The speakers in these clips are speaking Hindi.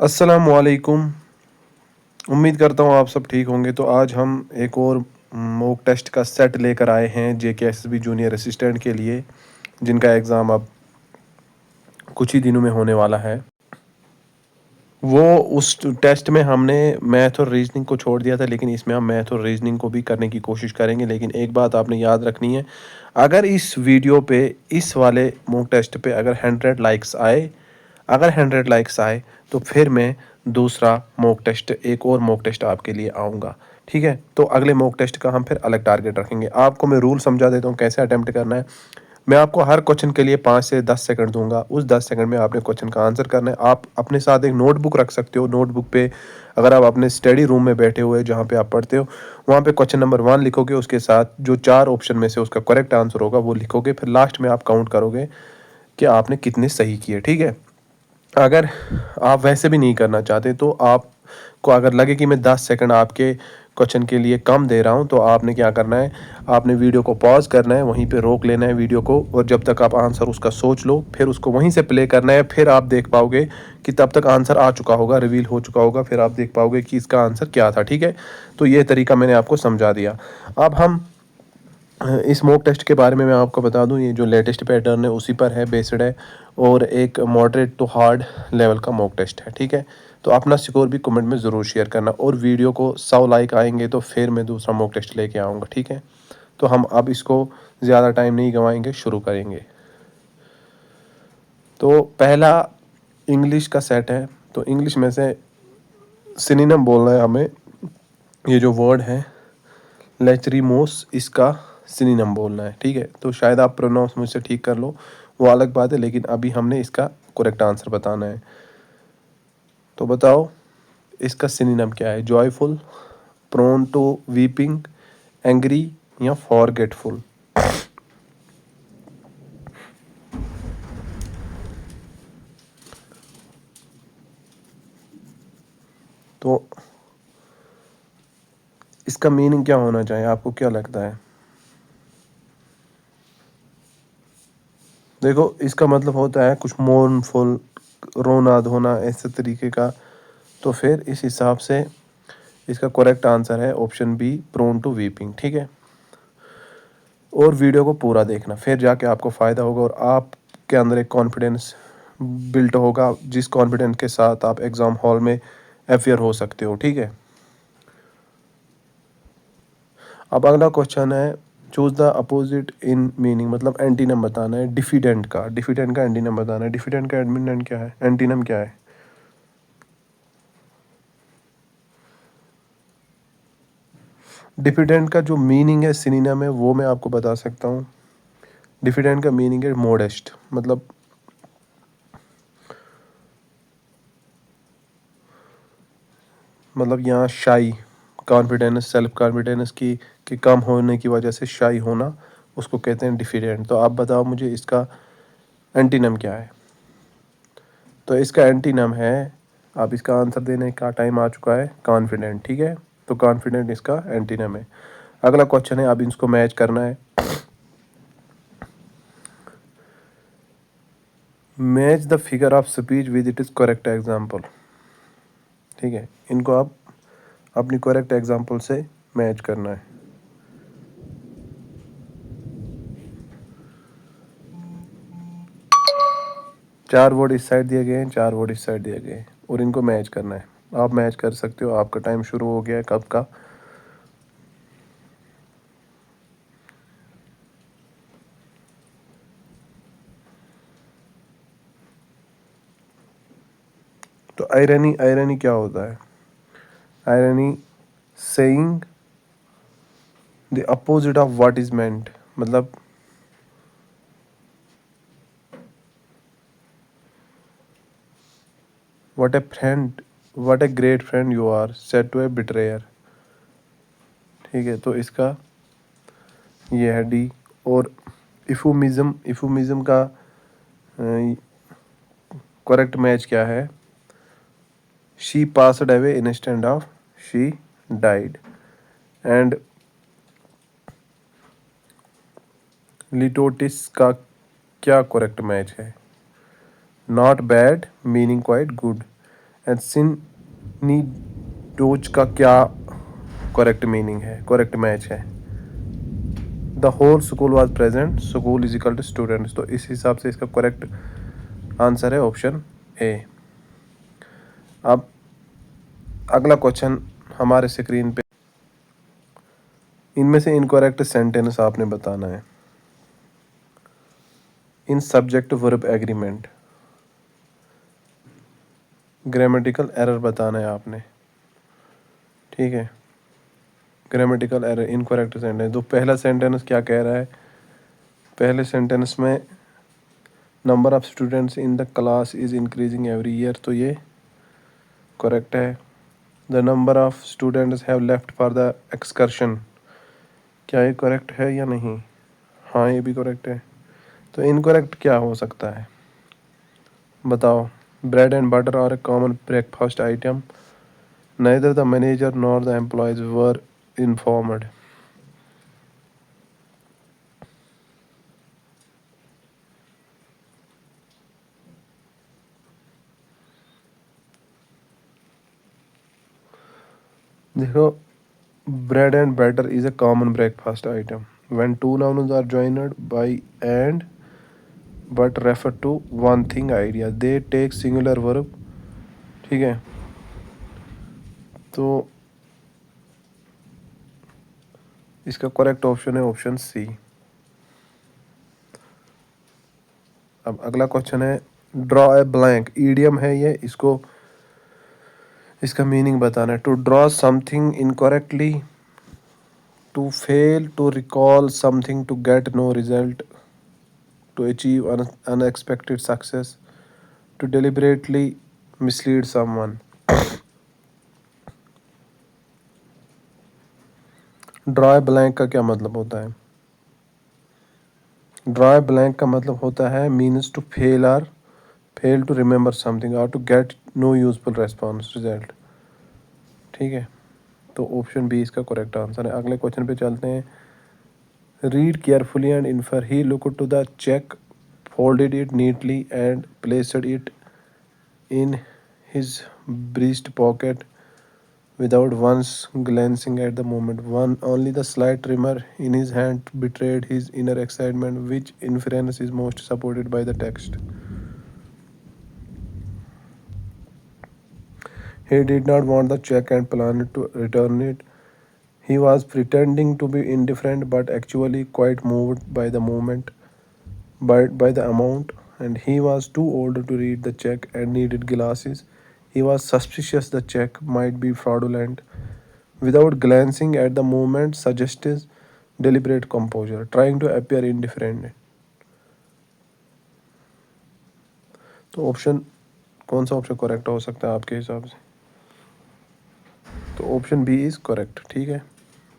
अस्सलामुअलैकुम। उम्मीद करता हूँ आप सब ठीक होंगे। तो आज हम एक और मॉक टेस्ट का सेट लेकर आए हैं जेकेएसएसबी जूनियर असिस्टेंट के लिए, जिनका एग्ज़ाम अब कुछ ही दिनों में होने वाला है। वो उस टेस्ट में हमने मैथ और रीजनिंग को छोड़ दिया था, लेकिन इसमें हम मैथ और रीजनिंग को भी करने की कोशिश करेंगे। लेकिन एक बात आपने याद रखनी है, अगर इस वीडियो पे, इस वाले मॉक टेस्ट पे अगर 100 लाइक्स आए, अगर 100 लाइक्स आए तो फिर मैं दूसरा मॉक टेस्ट, एक और मॉक टेस्ट आपके लिए आऊँगा। ठीक है, तो अगले मॉक टेस्ट का हम फिर अलग टारगेट रखेंगे। आपको मैं रूल समझा देता हूँ कैसे अटैम्प्ट करना है। मैं आपको हर क्वेश्चन के लिए 5 से 10 सेकंड दूंगा। उस 10 सेकंड में आपने क्वेश्चन का आंसर करना है। आप अपने साथ एक नोटबुक रख सकते हो। नोटबुक पे, अगर आप अपने स्टडी रूम में बैठे हुए जहाँ पे आप पढ़ते हो, वहाँ पे क्वेश्चन नंबर 1 लिखोगे, उसके साथ जो 4 ऑप्शन में से उसका करेक्ट आंसर होगा वो लिखोगे। फिर लास्ट में आप काउंट करोगे कि आपने कितने सही किए। ठीक है, अगर आप वैसे भी नहीं करना चाहते तो आपको अगर लगे कि मैं 10 सेकंड आपके क्वेश्चन के लिए कम दे रहा हूं, तो आपने क्या करना है, आपने वीडियो को पॉज करना है, वहीं पे रोक लेना है वीडियो को, और जब तक आप आंसर उसका सोच लो फिर उसको वहीं से प्ले करना है। फिर आप देख पाओगे कि तब तक आंसर आ चुका होगा, रिवील हो चुका होगा, फिर आप देख पाओगे कि इसका आंसर क्या था। ठीक है, तो ये तरीका मैंने आपको समझा दिया। अब हम इस मॉक टेस्ट के बारे में मैं आपको बता दूं, ये जो लेटेस्ट पैटर्न है उसी पर है, बेस्ड है, और एक मॉडरेट टू हार्ड लेवल का मॉक टेस्ट है। ठीक है, तो अपना स्कोर भी कमेंट में ज़रूर शेयर करना, और वीडियो को 100 लाइक आएंगे तो फिर मैं दूसरा मॉक टेस्ट लेके आऊँगा। ठीक है, तो हम अब इसको ज़्यादा टाइम नहीं गंवाएंगे, शुरू करेंगे। तो पहला इंग्लिश का सेट है। तो इंग्लिश में से सिनोनिम बोलना है हमें। ये जो वर्ड है लेचरीमोस, इसका सिनोनिम बोलना है। ठीक है, तो शायद आप प्रोनाउंस मुझसे ठीक कर लो, वो अलग बात है, लेकिन अभी हमने इसका करेक्ट आंसर बताना है। तो बताओ इसका सिनोनिम क्या है? Joyful, prone to weeping, angry, या फॉरगेटफुल। तो इसका मीनिंग क्या होना चाहिए, आपको क्या लगता है? देखो, इसका मतलब होता है कुछ मोर्नफुल, रोना धोना, ऐसे तरीके का। तो फिर इस हिसाब से इसका करेक्ट आंसर है option B, prone to weeping. ठीक है, और वीडियो को पूरा देखना, फिर जाके आपको फ़ायदा होगा और आपके अंदर एक कॉन्फिडेंस बिल्ट होगा, जिस कॉन्फिडेंस के साथ आप एग्ज़ाम हॉल में अपियर हो सकते हो। ठीक है, अब अगला क्वेश्चन है, choose the opposite in meaning, मतलब एंटीनम बताना है डिफिडेंट का। डिफिडेंट का एंटीनम बताना है। डिफिडेंट का एडमिनेंट क्या है, एंटीनम क्या है? डिफिडेंट का जो मीनिंग है, सिनोनिम है, वो मैं आपको बता सकता हूँ। डिफिडेंट का मीनिंग है मोडेस्ट, मतलब यहाँ शाई, कॉन्फिडेंस, सेल्फ कॉन्फिडेंस की कि कम होने की वजह से शाई होना, उसको कहते हैं डिफिडेंट। तो आप बताओ मुझे इसका एंटीनम क्या है? तो इसका एंटीनम है, आप इसका आंसर देने का टाइम आ चुका है, कॉन्फिडेंट। ठीक है, तो कॉन्फिडेंट इसका एंटीनम है। अगला क्वेश्चन है, अब इसको मैच करना है। Match the figure of speech with it is correct example. ठीक है, इनको आप अपनी करेक्ट एग्जाम्पल से मैच करना है। चार वर्ड इस साइड दिए गए हैं, चार वर्ड इस साइड दिए गए हैं, और इनको मैच करना है। आप मैच कर सकते हो, आपका टाइम शुरू हो गया है कब का। तो आयरनी, आयरनी क्या होता है? Irony saying the opposite of what is meant, मतलब what a friend, what a great friend you are said to a betrayer. ठीक है, तो इसका ये है डी। और इफुमिज्म, इफुमिज्म का करेक्ट मैच क्या है? She passed away instead of she died. And litotes का क्या करेक्ट मैच है? Not bad meaning quite good, and synecdoche का क्या करेक्ट मीनिंग है, करेक्ट मैच है? The whole school was present, school is equal to students, तो इस हिसाब से इसका करेक्ट आंसर है ऑप्शन ए। अब अगला क्वेश्चन हमारे स्क्रीन पे, इनमें से इनकरेक्ट सेंटेंस आपने बताना है in subject verb agreement. Grammatical error बताना है आपने, ठीक है। Grammatical error, incorrect sentence. तो पहला सेंटेंस क्या कह रहा है? पहले सेंटेंस में number of students in the class is increasing every year, तो ये करेक्ट है। The number of students have left for the excursion, क्या ये करेक्ट है या नहीं? हाँ, ये भी करेक्ट है। तो इनकरेक्ट क्या हो सकता है बताओ? Bread and butter are a common breakfast item, neither the manager nor the employees were informed। देखो, bread and butter is a common breakfast item when two nouns are joined by and but refer to one thing idea, they take singular verb, ठीक है। तो इसका करेक्ट ऑप्शन है ऑप्शन सी। अब अगला क्वेश्चन है ड्रॉ ए ब्लैंक, ईडियम है ये, इसको इसका मीनिंग बताना है। To draw something incorrectly, to fail to recall something, to get no result, to achieve unexpected success, to deliberately mislead someone। Draw blank का क्या मतलब होता है? ड्रॉ ब्लैंक का मतलब होता है मीन्स टू फेल और फेल टू रिमेंबर समथिंग और to get no useful response result, ठीक है। तो ऑप्शन बी इसका करेक्ट आंसर है। अगले क्वेश्चन पे चलते हैं। Read carefully and infer, he looked to the cheque, folded it neatly and placed it in his breast pocket without once glancing at the moment. One only the slight tremor in his hand betrayed his inner excitement, which inference is most supported by the text. He did not want the check and planned to return it. He was pretending to be indifferent but actually quite moved by the moment, by the amount, and he was too old to read the check and needed glasses. He was suspicious the check might be fraudulent. Without glancing at the movement suggested deliberate composure, trying to appear indifferent। तो ऑप्शन कौन सा ऑप्शन करेक्ट हो सकता है आपके हिसाब से? तो ऑप्शन बी इज़ करेक्ट, ठीक है।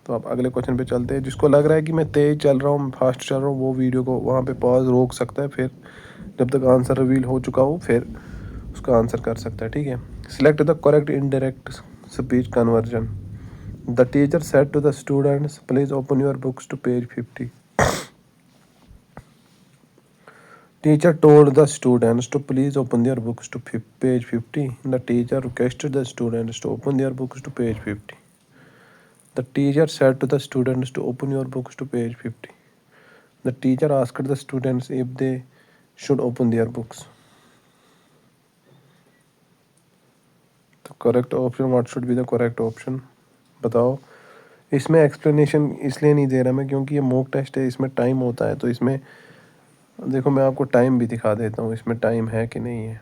तो आप अगले क्वेश्चन पे चलते हैं। जिसको लग रहा है कि मैं तेज़ चल रहा हूँ, फास्ट चल रहा हूँ, वो वीडियो को वहाँ पे पॉज रोक सकता है, फिर जब तक आंसर रिवील हो चुका हो फिर उसका आंसर कर सकता है, ठीक है। Select the correct indirect speech conversion. The teacher said to the students, please open your books to page 50। Teacher told the students to please open their books to page 50. The teacher requested the students to open their books to page 50. The teacher said to the students to open your books to page 50. The teacher asked the students if they should open their books. The correct option, what should be the correct option? बताओ। इसमें एक्सप्लेनेशन इसलिए नहीं दे रहा मैं क्योंकि ये मॉक टेस्ट है, इसमें टाइम होता है। तो इसमें देखो मैं आपको टाइम भी दिखा देता हूँ, इसमें टाइम है कि नहीं है।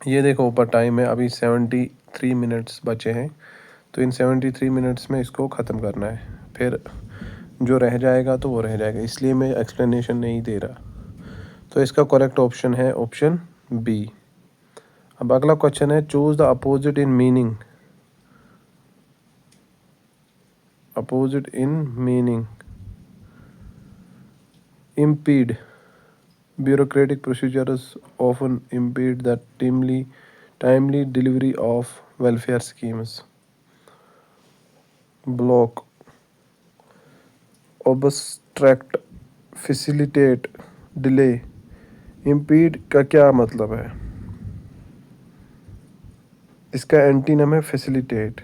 ये देखो ऊपर टाइम है, अभी 73 मिनट्स बचे हैं। तो इन 73 मिनट्स में इसको ख़त्म करना है, फिर जो रह जाएगा तो वो रह जाएगा, इसलिए मैं एक्सप्लेनेशन नहीं दे रहा। तो इसका करेक्ट ऑप्शन है ऑप्शन बी। अब अगला क्वेश्चन है choose the opposite in meaning. Opposite in meaning, impede, bureaucratic procedures often impede the timely delivery of welfare schemes। block, obstruct, facilitate, delay, impede का क्या मतलब है? इसका एंटीनम है फैसिलिटेट,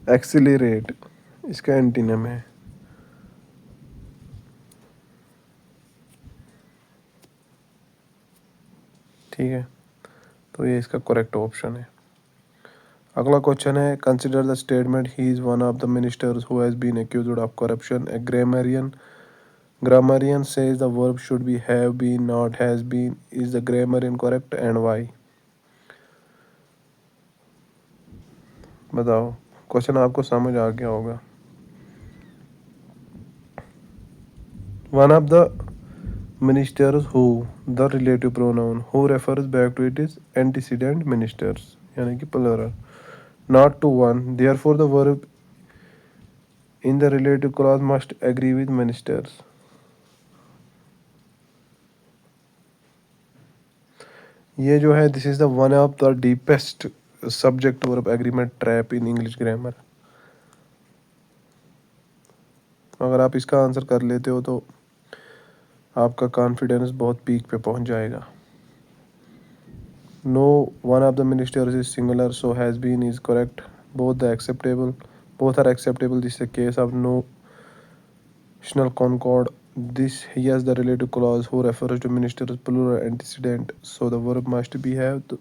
एक्सिलरेट, इसका एंटीनम है। ठीक है, तो ये इसका करेक्ट ऑप्शन है। अगला क्वेश्चन है, consider the statement he is one of the ministers who has been accused of corruption. A grammarian says the verb should be have been, not has been. Is the grammarian correct and why? बताओ, क्वेश्चन आपको समझ आ गया होगा। One of the ministers who, the relative pronoun who refers back to it is antecedent ministers, यानी कि plural, not to one. Therefore the verb in the relative clause must agree with ministers. ये जो है, this is the one of the deepest subject verb agreement trap in English grammar. अगर आप इसका आंसर कर लेते हो तो आपका कॉन्फिडेंस बहुत पीक पे पहुंच जाएगा। No one of the ministers is singular, so has been is correct. Both are acceptable, this is case of no National Concord. This has the relative clause who refers to minister's plural antecedent, so the verb must be have.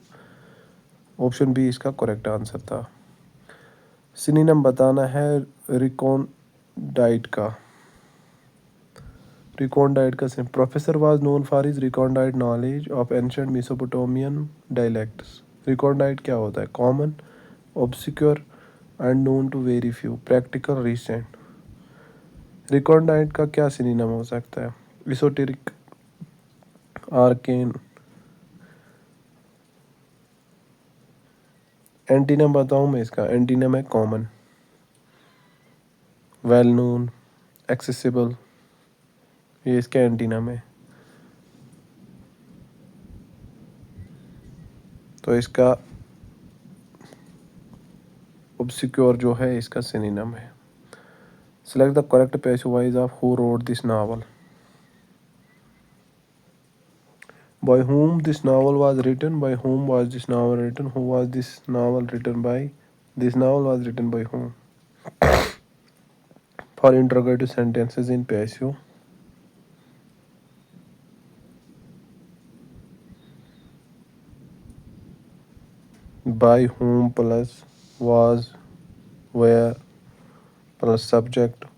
Option B इसका करेक्ट आंसर था। सिनोनिम बताना है रिकॉन्डाइट का। रिकॉन्डाइट का सिर्फ professor was known for his recondite knowledge of ancient Mesopotamian dialects. Recondite क्या होता है? Common, obscure and known to very few, practical, recent. Recondite का क्या सिनोनिम हो सकता है? Esoteric, arcane. एंटीनम बताऊं मैं इसका? एंटीनम है कॉमन, वेल नोन, एक्सेसिबल, ये इसका एंटीनम है। तो इसका ऑब्सक्योर जो है इसका सिनोनिम है। Select the correct passive voice of who wrote this novel. By whom this novel was written? By whom was this novel written? Who was this novel written by? This novel was written by whom? For interrogative sentences in passive, by whom plus was, where plus subject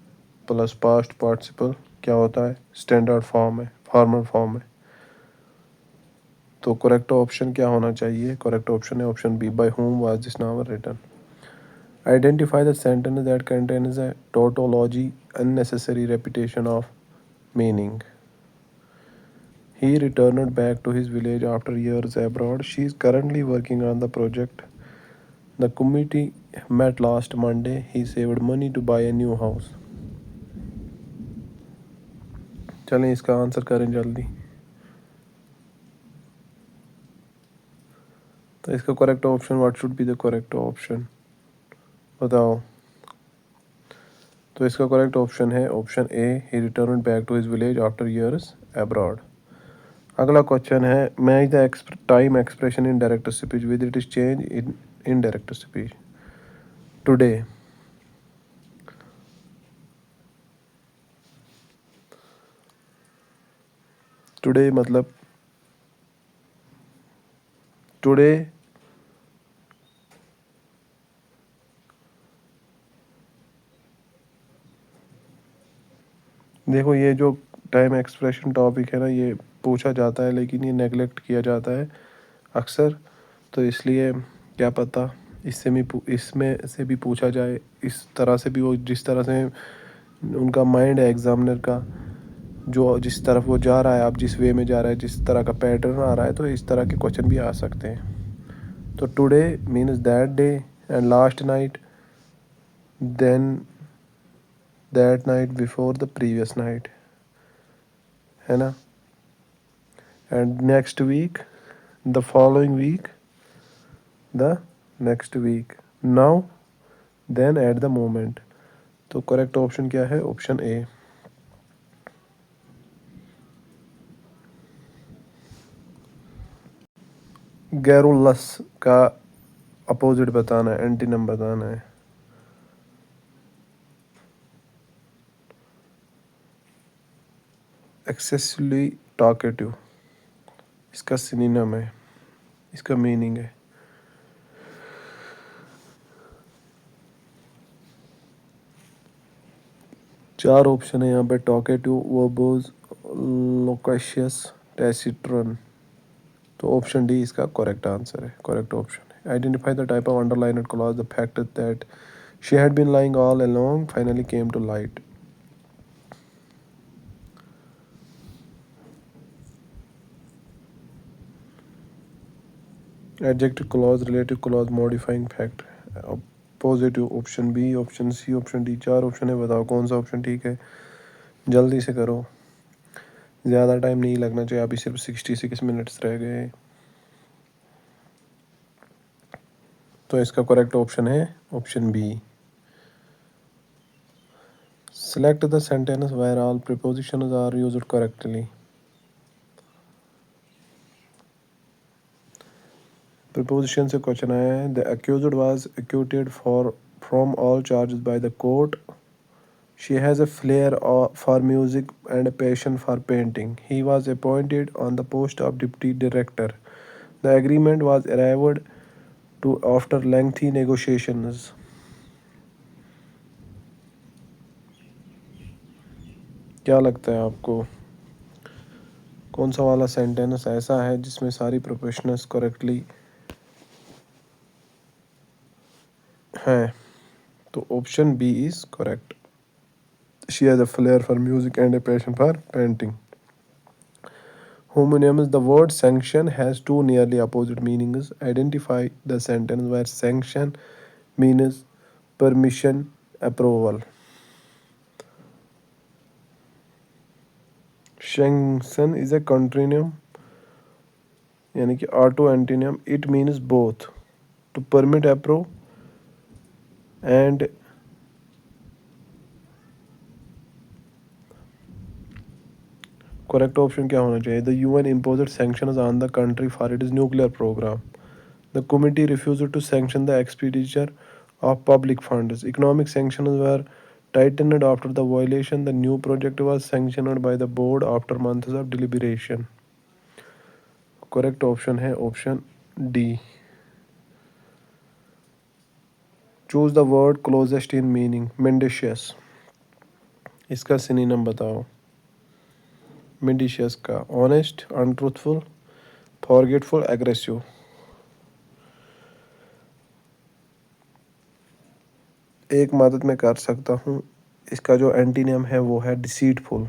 plus past participle क्या होता है? स्टैंडर्ड फॉर्म है, फॉर्मल फॉर्म है। तो करेक्ट ऑप्शन क्या होना चाहिए? करेक्ट ऑप्शन है option B, by whom was this novel written. Identify the sentence that contains a tautology, unnecessary repetition of meaning. He returned back to his village after years abroad. She is currently working on the project. The committee met last Monday. He saved money to buy a new house. चलें इसका आंसर करें जल्दी। तो इसका correct option, what should be the correct option? बताओ। तो इसका करेक्ट ऑप्शन है option A, he return back to his village after years abroad. अगला क्वेश्चन है, match the time expression in direct speech with it is change in indirect speech. Today, today मतलब टुडे देखो, ये जो टाइम एक्सप्रेशन टॉपिक है ना, ये पूछा जाता है लेकिन ये नेगलेक्ट किया जाता है अक्सर। तो इसलिए क्या पता इसमें से भी पूछा जाए, इस तरह से भी, वो जिस तरह से उनका माइंड है एग्जामिनर का, जो जिस तरफ वो जा रहा है, आप जिस वे में जा रहा है, जिस तरह का पैटर्न आ रहा है, तो इस तरह के क्वेश्चन भी आ सकते हैं। तो today means that day, and last night, then that night before the previous night, है ना। And next week, the following week, the next week, now, then, at the moment. तो करेक्ट ऑप्शन क्या है? Option A. गैरुलस का अपोजिट बताना है, एंटीनम बताना है। एक्सेसिवली टॉकेटिव, इसका सिनोनिम है, इसका मीनिंग है। चार ऑप्शन है यहाँ पे, टॉकेटिव, वर्बोज, लोकेशियस, टैसिट्रन। तो ऑप्शन डी इसका करेक्ट आंसर है, करेक्ट ऑप्शन है। Identify the type of underlined clause, the fact that she had been lying all along finally came to light. Adjective clause, relative clause, modifying fact, positive. Option B, option C, option D. चार ऑप्शन है, बताओ कौन सा ऑप्शन ठीक है। जल्दी से करो, ज़्यादा टाइम नहीं लगना चाहिए, अभी सिर्फ 66 मिनट्स रह गए। तो इसका करेक्ट ऑप्शन है option B. Select the sentence where all prepositions are used correctly. Preposition से क्वेश्चन आया है। The accused was acquitted for from all charges by the court. She has a flair for music and a passion for painting. He was appointed on the post of deputy director. The agreement was arrived to after lengthy negotiations. क्या लगता है आपको, कौन सा वाला सेंटेंस ऐसा है जिसमें सारी प्रोफेशनल्स करेक्टली हैं? तो option B is correct. She has a flair for music and a passion for painting. Homonyms. The word sanction has two nearly opposite meanings. Identify the sentence where sanction means permission, approval. Sanction is a contronym, यानी कि auto antonym. It means both to permit, approve and correct option क्या होना चाहिए? The UN imposed sanctions on the country for its nuclear program. The committee refused to sanction the expenditure of public funds. Economic sanctions were tightened after the violation. The new project was sanctioned by the board after months of deliberation. Correct option है option D. Choose the word closest in meaning. Mendacious, इसका सिनोनिम बताओ। मेंडिशियस का ऑनेस्ट, अनट्रूथफुल, फॉरगेटफुल, एग्रेसिव। एक मदद मैं कर सकता हूँ, इसका जो एंटीनियम है वो है डिसीटफुल,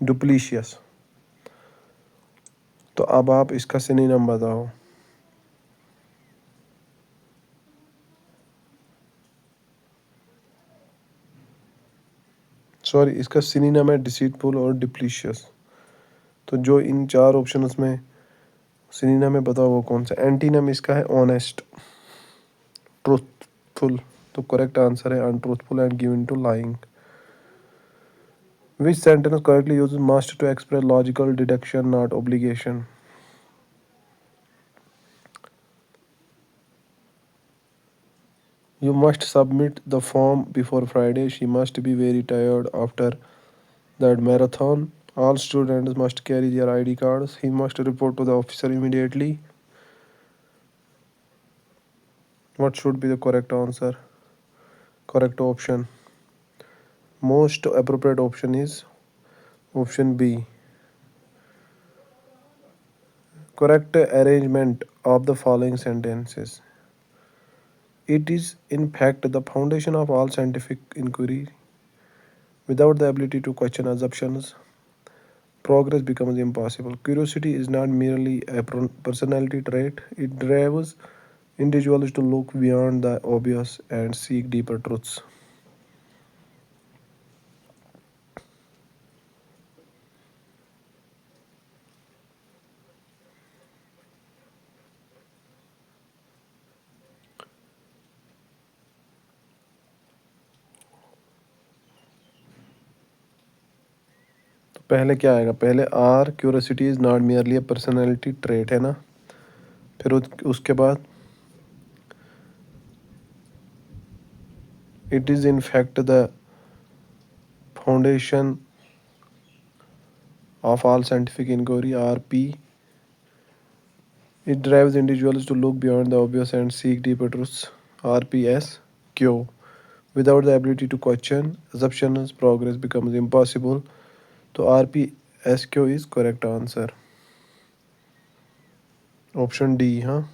डुप्लीशियस। तो अब आप इसका सिनोनिम बताओ। सॉरी, इसका सिनोनिम है डिसीटफुल और डिप्लीशियस। तो जो इन चार ऑप्शंस में सिनोनिम है, बताओ वो कौन सा? एंटीनियम इसका है ऑनेस्ट, ट्रूथफुल। तो करेक्ट आंसर है untruthful and given to lying. Which sentence correctly uses must to express logical deduction, not obligation? You must submit the form before Friday. She must be very tired after that marathon. All students must carry their ID cards. He must report to the officer immediately. What should be the correct answer? Correct option. Most appropriate option is option B. Correct arrangement of the following sentences. It is, in fact, the foundation of all scientific inquiry. Without the ability to question assumptions, progress becomes impossible. Curiosity is not merely a personality trait, it drives individuals to look beyond the obvious and seek deeper truths. तो पहले क्या आएगा? पहले R, curiosity is not merely a personality trait, है ना। फिर उसके बाद it is in fact the foundation of all scientific inquiry RP. It drives individuals to look beyond the obvious and seek deeper truths. RPSQ. Without the ability to question assumptions, progress becomes impossible. तो RPSQ is correct answer. Option D, हाँ।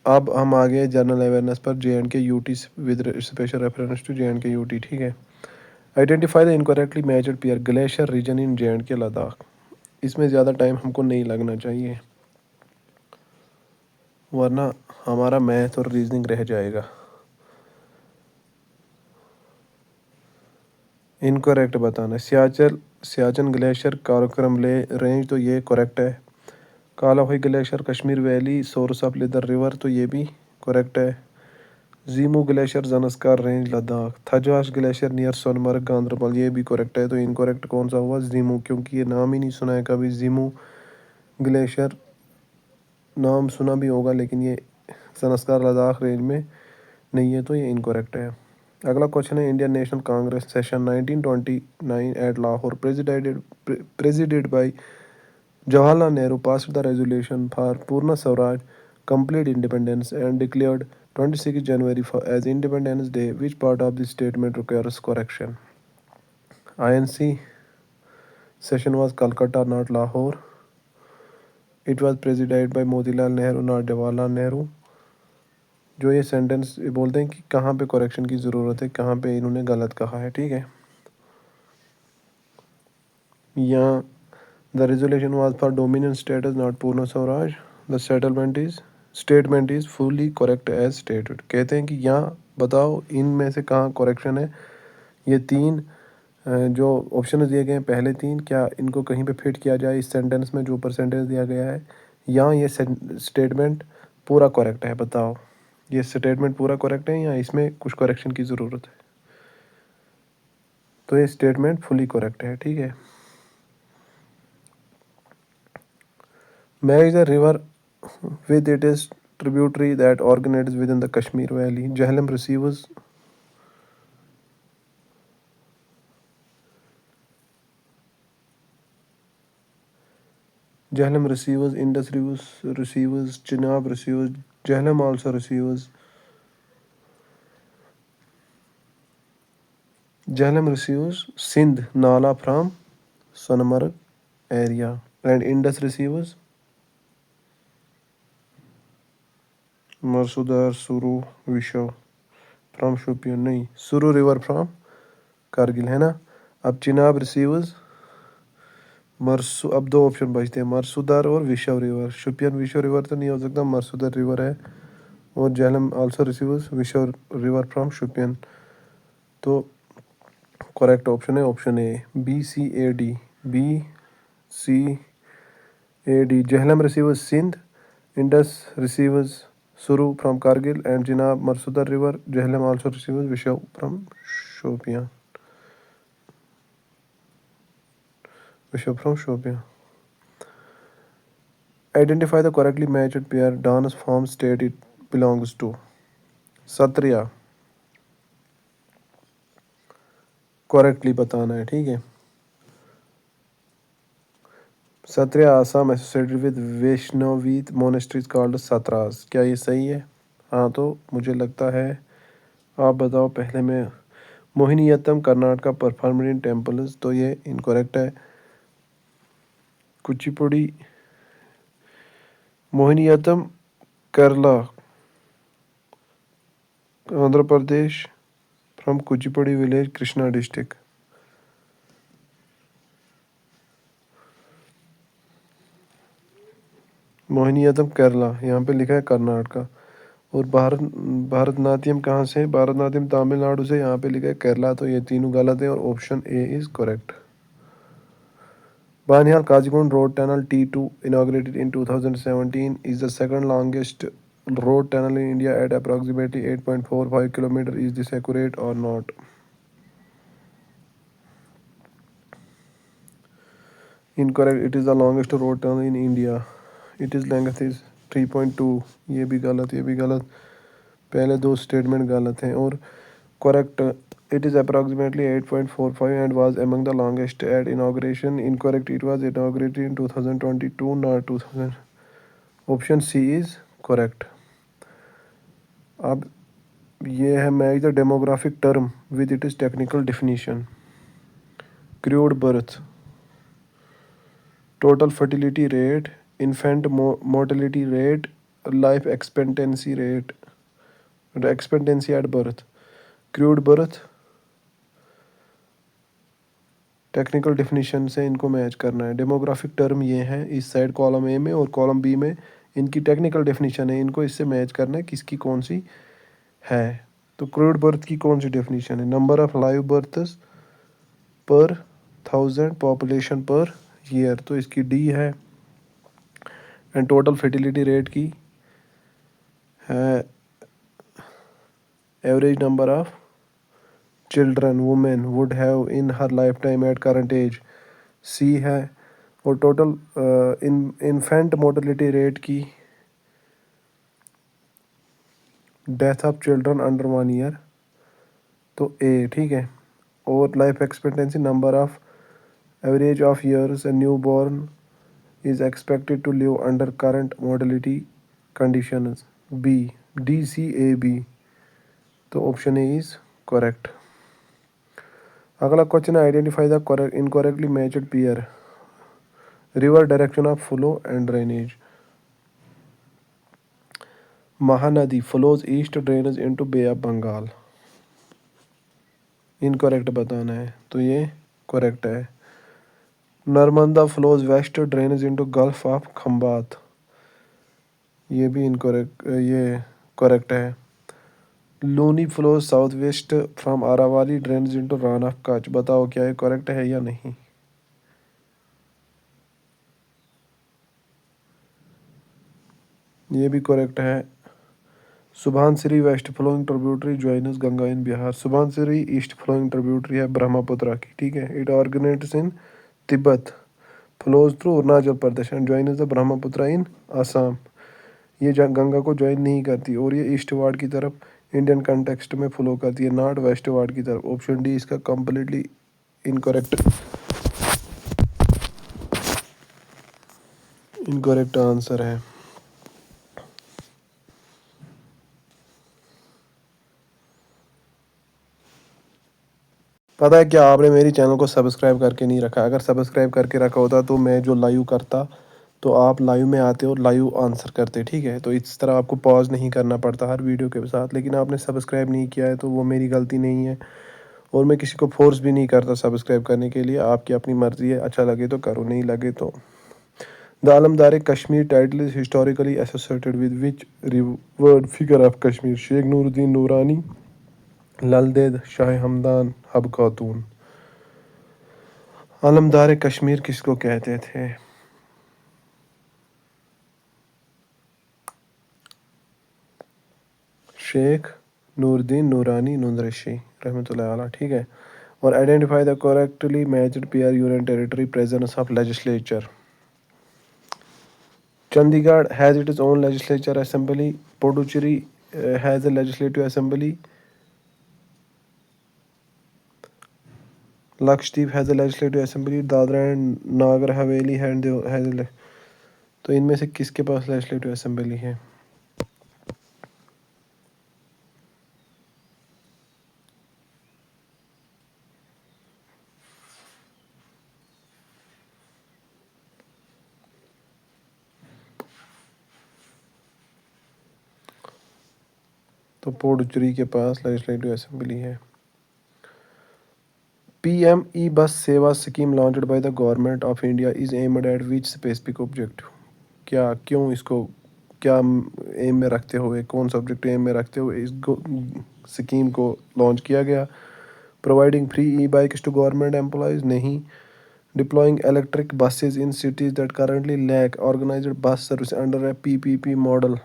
अब हम आ गए जनरल अवेयरनेस पर JNK-UT with special reference to JNK-UT, ठीक है। Identify the incorrectly measured pair glacier region in JNK Ladakh. इसमें ज़्यादा टाइम हमको नहीं लगना चाहिए, वरना हमारा मैथ और रीजनिंग रह जाएगा। इनकरेक्ट बताना है। सियाचन ग्लेशियर काराकोरम रेंज, तो ये करेक्ट है। Kolahoi glacier Kashmir valley source of Lidder river, तो ये भी करेक्ट है। जीमू glacier Zanskar range Ladakh. Thajiwas glacier near Sonamarg Ganderbal, ये भी करेक्ट है। तो इनकरेक्ट कौन सा हुआ? जीमू, क्योंकि ये नाम ही नहीं सुना है कभी। जीमू ग्लेशियर नाम सुना भी होगा, लेकिन ये ज़नस्कार लद्दाख रेंज में नहीं है, तो ये इनकरेक्ट है। अगला क्वेश्चन है, Indian National Congress session 1929 at Lahore presided by Jawaharlal Nehru passed the resolution for Purna Swaraj, complete independence, and declared 26 January as Independence Day. Which part of this statement requires correction? INC session was Calcutta, not Lahore. It was presided by Motilal Nehru, not Jawaharlal Nehru. जो ये सेंटेंस बोलते हैं कि कहाँ पे करेक्शन की ज़रूरत है, कहाँ पे इन्होंने गलत कहा है, ठीक है। यहाँ the resolution was for dominion status not Purna Swaraj. The statement is fully correct as stated. कहते हैं कि यहाँ बताओ इनमें से कहाँ करेक्शन है। ये तीन जो ऑप्शन दिए गए हैं, पहले तीन, क्या इनको कहीं पे फिट किया जाए इस सेंटेंस में जो परसेंटेज दिया गया है, या ये स्टेटमेंट पूरा करेक्ट है? बताओ, ये स्टेटमेंट पूरा करेक्ट है या इसमें कुछ करेक्शन की ज़रूरत है? तो ये स्टेटमेंट फुली करेक्ट है, ठीक है। There is a river with its tributary that originates within the Kashmir Valley. Jhelum receives, Indus receives, Chenab receives, Jhelum also receives. Jhelum receives Sindh Nala from Sonmarg area, and Indus receives Marsudar Suru Vishav from Shopian, नहीं, Suru river from Kargil है ना। अब चिनाब रिसीव्स अब दो ऑप्शन बचते हैं, मरसुदर और विशव रिवर। शुपियन विशव रिवर तो नहीं हो सकता, मरसुदर रिवर है। और Jhelum also receives Vishav river from Shopian. तो करेक्ट ऑप्शन है option A, BCAD। BCAD। Jhelum receives Sindh, Indus receives Suru from Kargil, and Chenab Marusudar river. Jhelum also receives Vishav from Shopian. Vishav from Shopian. Identify the correctly matched pair dance form state it belongs to. Sattriya correctly बताना है, ठीक है। Sattriya Assam associated with Vaishnavite monasteries called sattras, क्या ये सही है? हाँ, तो मुझे लगता है, आप बताओ पहले। मैं मोहिनीअट्टम कर्नाटका परफॉर्मिंग टेम्पल्स, तो ये इनकरेक्ट है। Kuchipudi Mohiniyattam Kerala Andhra Pradesh from Kuchipudi village Krishna district. Mohiniyattam Kerala, यहाँ पे लिखा है कर्नाटका। और भारतनाट्यम कहाँ से? भारतनाट्यम तमिलनाडु से, यहाँ पे लिखा है केरला। तो ये तीनों गलत है और option A is correct. Banihal Qazigund road tunnel T2 inaugurated in 2017 is the second longest road tunnel in India at approximately 8.45 kilometers. Is this accurate or not? Incorrect, it is the longest road tunnel in India, it is length is 3.2। ये भी गलत, ये भी गलत, पहले दो स्टेटमेंट गलत हैं। और correct, it is approximately 8.45 and was among the longest at inauguration. Incorrect, it was inaugurated in 2022, not 2000. Option C is correct. अब ये है match the demographic term with it is technical definition. Crude birth, total fertility rate, infant mortality rate, life expectancy rate, expectancy at birth. Crude birth, technical definition से इनको मैच करना है। डेमोग्राफिक टर्म ये है इस साइड कॉलम ए में, और कॉलम बी में इनकी टेक्निकल डेफिनेशन है, इनको इससे मैच करना है किसकी कौन सी है। तो क्रूड बर्थ की कौन सी डेफिनेशन है? नंबर ऑफ लाइव बर्थ्स पर 1000 पॉपुलेशन पर ईयर, तो इसकी डी है। एंड टोटल फर्टिलिटी रेट की है average number of children women would have in her lifetime at current age, C है। और टोटल इन्फेंट मोर्टेलिटी रेट की, death of children under 1 year, तो ए, ठीक है। और life expectancy, number of average of years a newborn is expected to live under current mortality conditions, B, D, C, A, B। तो ऑप्शन ए इज करेक्ट। अगला क्वेश्चन है identify the incorrectly matched pair, river direction of flow and drainage. Mahanadi flows east, drainage into Bay of Bengal. Incorrect बताना है, तो ये करेक्ट है। Narmada flows west, drainage into Gulf of Khambhat. ये भी इनकरेक्ट, ये करेक्ट है। Luni flows south west from Aravalli, drains into Rann of Kutch. बताओ क्या ये करेक्ट है या नहीं? ये भी करेक्ट है। Subansiri west flowing tributary joins Ganga in Bihar. Subansiri east flowing tributary है ब्रह्मपुत्र की, ठीक है। It organises in Tibet, flows through Arunachal Pradesh and joins the Brahmaputra in Assam. ये गंगा को ज्वाइन नहीं करती, और ये ईस्ट वार्ड की तरफ इंडियन कंटेक्स्ट में फ्लो करती है, नॉट वेस्ट वार्ड की तरफ। ऑप्शन डी इसका कंप्लीटली इनकरेक्ट आंसर है। पता है क्या, आपने मेरी चैनल को सब्सक्राइब करके नहीं रखा। अगर सब्सक्राइब करके रखा होता तो मैं जो लाइव करता, तो आप लाइव में आते और लाइव आंसर करते, ठीक है। तो इस तरह आपको पॉज नहीं करना पड़ता हर वीडियो के साथ। लेकिन आपने सब्सक्राइब नहीं किया है, तो वो मेरी गलती नहीं है, और मैं किसी को फोर्स भी नहीं करता सब्सक्राइब करने के लिए। आपकी अपनी मर्जी है, अच्छा लगे तो करो, नहीं लगे तो। The Alamdar Kashmir title is historically associated with which revered figure of Kashmir, Sheikh Nooruddin Noorani, Lalded, Shah Hamdan, hub खातून। आलमदार कश्मीर किसको कहते थे? शेख नूरुद्दीन नूरानी नुंदरशी रहमतुल्लाह अलैह, ठीक है। और identify the correctly matched pair union territory presence of legislature. Chandigarh has its own legislature assembly, Puducherry has a legislative assembly, Lakshadweep has a legislative assembly, Dadra and Nagar Haveli has. तो इनमें से किसके पास लेजिस्लेटिव असेंबली है? तो पुडुचेरी के पास लेजिस्लेटिव असेंबली है। पीएम ई बस सेवा scheme launched by the government of India is aimed at which specific objective. क्या, क्यों इसको, क्या एम में रखते हुए, कौन सा ऑब्जेक्टिव एम में रखते हुए इस स्कीम को लॉन्च किया गया? Providing free e bikes to government employees, नहीं। Deploying electric buses in cities that currently lack organised bus service under a PPP model,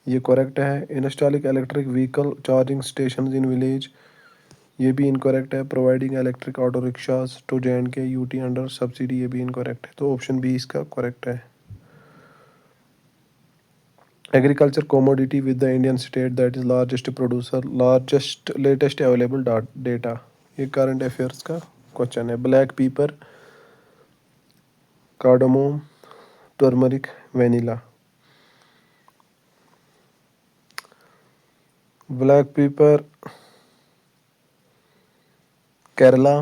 ये करेक्ट है। Installing electric vehicle charging station in village, ये भी इनकरेक्ट है। Providing electric auto rickshaws to JNK UT under subsidy, ये भी इनकरेक्ट है। तो ऑप्शन बी इसका करेक्ट है। Agriculture commodity with the Indian state that is largest producer, largest latest available data, ये करंट अफेयर्स का क्वेश्चन है। ब्लैक पीपर, कार्डामोम, टर्मरिक, वेनिला। ब्लैक पीपर केरला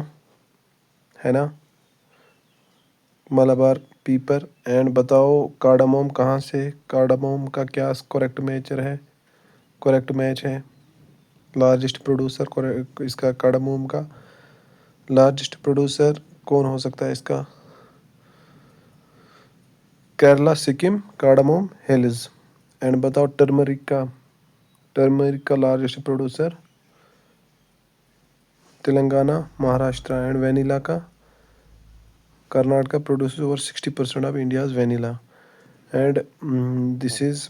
है ना, मलाबार पीपर। एंड बताओ कार्डामोम कहाँ से, कार्डामोम का क्या करेक्ट मैचर है, करेक्ट मैच है। लार्जेस्ट प्रोड्यूसर इसका कार्डामोम का लार्जेस्ट प्रोड्यूसर कौन हो सकता है इसका, Kerala, Sikkim, cardamom hills. And बताओ टर्मरिक का largest producer Telangana, Maharashtra. And vanilla का Karnataka produces over 60% of India's vanilla. And this is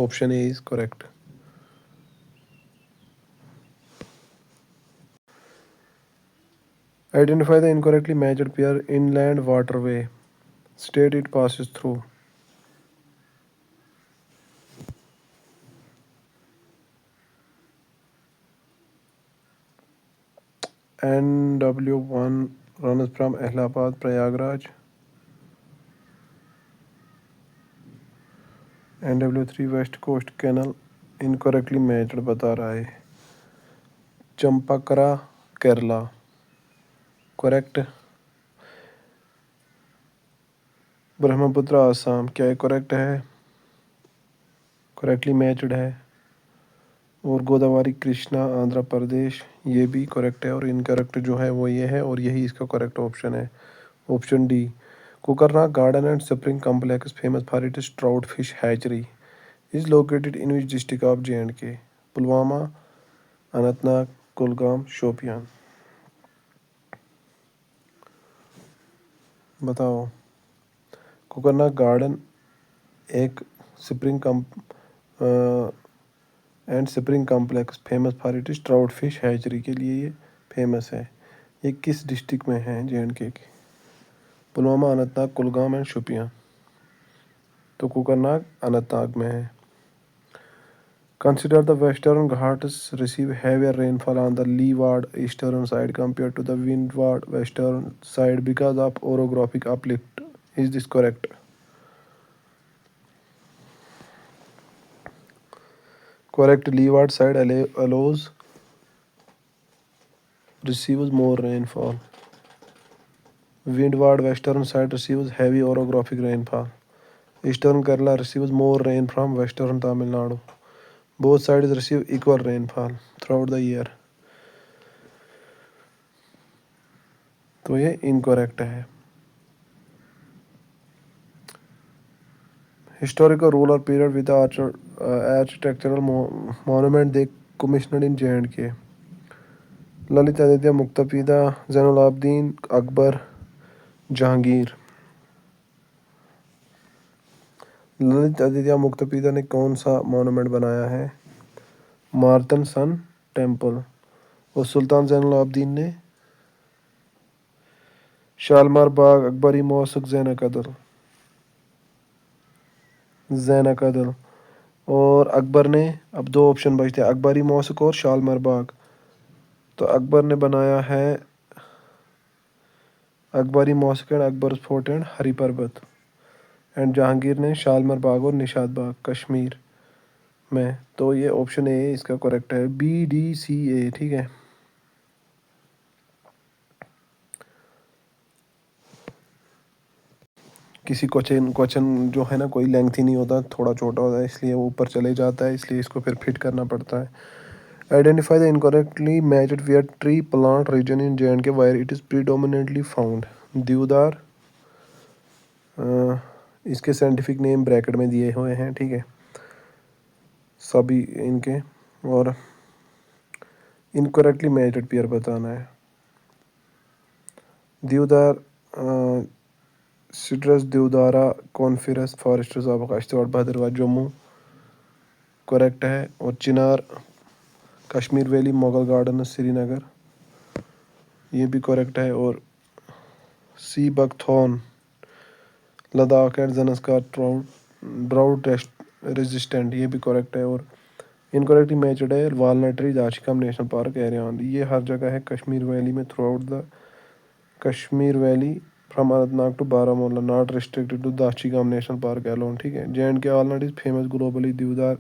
option A is correct. Identify the incorrectly measured pair inland waterway. State it passes through. NW1 runs from Allahabad, Prayagraj. NW3 West Coast Canal incorrectly matched बता रहा है। चंपाकरा केरला करेक्ट। ब्रह्मपुत्र आसाम, क्या ये करेक्ट है, करेक्टली मैच्ड है। और गोदावरी कृष्णा आंध्र प्रदेश, ये भी करेक्ट है। और इनकरेक्ट जो है वो ये है, और यही इसका करेक्ट ऑप्शन है, option D. Kokernag garden and spring complex famous for its trout fish hatchery is located in which district of JNK? Pulwama, Anantnag, Kulgam, Shopian. बताओ। कोकरनाग गार्डन एक spring and spring complex famous for its trout fish hatchery के लिए ये फेमस है। ये किस डिस्ट्रिक्ट में है JNK के? पुलवामा, अनंतनाग, कुलगाम एंड शोपियान। तो कोकरनाग अनंतनाग में है। Consider the Western Ghats receive heavier rainfall on the leeward eastern side compared to the windward western side because of orographic uplift. Is this correct? Correct. Leeward side allows receives more rainfall. Windward western side receives heavy orographic rainfall. Eastern Kerala receives more rain from western Tamil Nadu. Both sides receive equal rainfall throughout the year. तो ये इनकरेक्ट है। Historical rural period with the architectural monument they commissioned in JNK. Lalit Aditya, मुक्तापीदा, Jainulabdeen, Akbar, Jahangir. Lalit Aditya मुक्तापीदा ने कौन सा मॉन्यूमेंट बनाया है? मार्तन सन टेम्पल। और सुल्तान जैनुलाब्दीन ने शालमार बाग, अकबरी मौसक, जैना कदल। और अकबर ने, अब दो ऑप्शन बचते हैं, अकबरी मौसक और शालमार बाग। तो अकबर ने बनाया है अकबरी मौसक एंड अकबर फोर्ट एंड हरी पर्वत। एंड जहांगीर ने शालमार बाग और निशात बाग कश्मीर में। तो ये ऑप्शन ए इसका करेक्ट है, BDCA, ठीक है। किसी क्वेश्चन जो है ना, कोई लेंथ ही नहीं होता, थोड़ा छोटा होता है, इसलिए वो ऊपर चले जाता है, इसलिए इसको फिर फिट करना पड़ता है। Identify the incorrectly matched where tree plant region in JNK where it is predominantly found. Deodar, इसके साइंटिफिक नेम ब्रैकेट में दिए हुए हैं, ठीक है, सभी इनके। और इनकरेक्टली मैच्ड पेयर बताना है। Deodar, Cedrus deodara coniferous forests of Kishtwar Bhaderwah Jammu correct है। और चिनार कश्मीर वैली, मुगल गार्डन, श्रीनगर, ये भी करेक्ट है। और sea buckthorn, Ladakh and Zanskar drought resistant, ये भी करेक्ट है। और इनकरेक्टली मैचड है walnut tree, Dachigam national park, एरियान, ये हर जगह है कश्मीर वैली में, throughout the Kashmir valley from Anantnag to Baramulla, not restricted to Dachigam national park Elon. ठीक है। J&K walnut is famous globally, देवदार,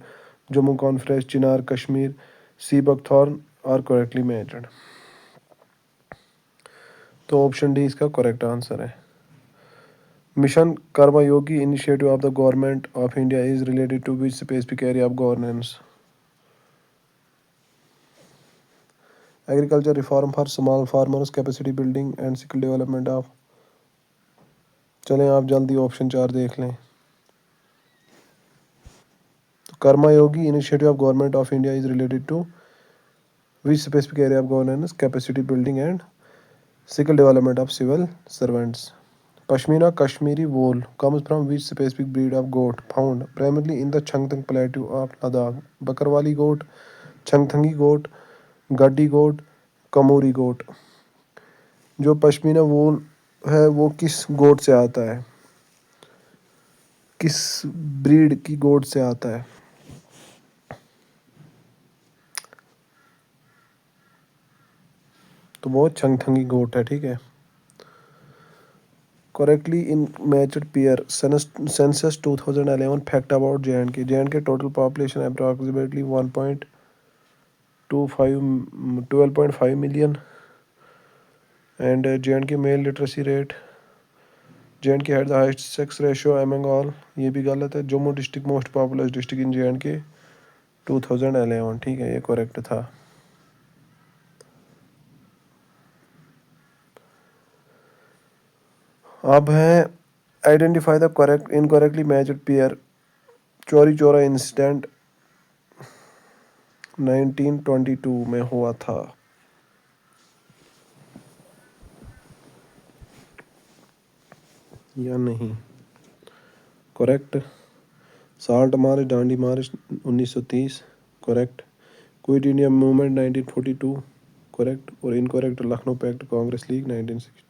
जम्मू कॉन्फ्रेंस, चिनार, Kashmir, sea buckthorn are correctly matched. तो ऑप्शन डी इसका करेक्ट आंसर है। Mission Karmayogi initiative of the government of India is related to which specific area of governance? Agriculture reform for small farmers, capacity building and skill development of. चलें आप जल्दी ऑप्शन 4 देख लें। तो Karmayogi initiative of government of India is related to which specific area of governance, capacity building and skill development of civil servants. Pashmina Kashmiri wool comes from which specific breed of goat found primarily in the Changtang Plateau of Ladakh? Bakarwali goat, Changthangi goat, Gaddi goat, Kamuri goat। जो पश्मीना वूल है वो किस गोट से आता है, किस ब्रीड की गोट से आता है? तो वो चंगथंगी गोट है। ठीक है। Correctly in matched pair, census 2011 fact about J&K. J&K total population approximately 12.5 million, and J&K male literacy rate, J&K had the highest sex ratio among all, ये भी गलत है। Jammu district most populous district in J&K 2011। ठीक है, ये करेक्ट था। अब है identify the correct incorrectly matched pair. Chauri Chaura incident 1922 में हुआ था। या नहीं? Correct. Salt march, Dandi march 1930, correct. Quit India movement 1942, correct. और incorrect, Lucknow pact, Congress league 1960।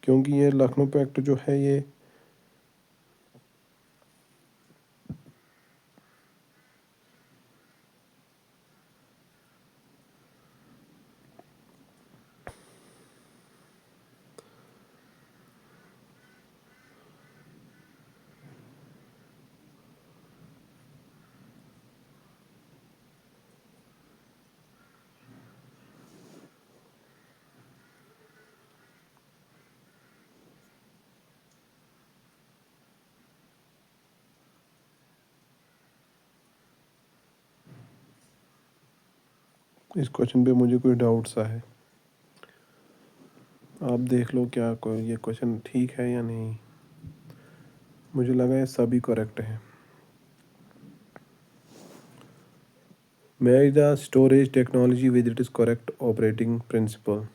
क्योंकि ये लखनऊ पैक्ट जो है ये इस क्वेश्चन पे मुझे कोई डाउट सा है, आप देख लो क्या ये क्वेश्चन ठीक है या नहीं। मुझे लगा ये सभी करेक्ट है। Match the storage technology with it is correct operating principle.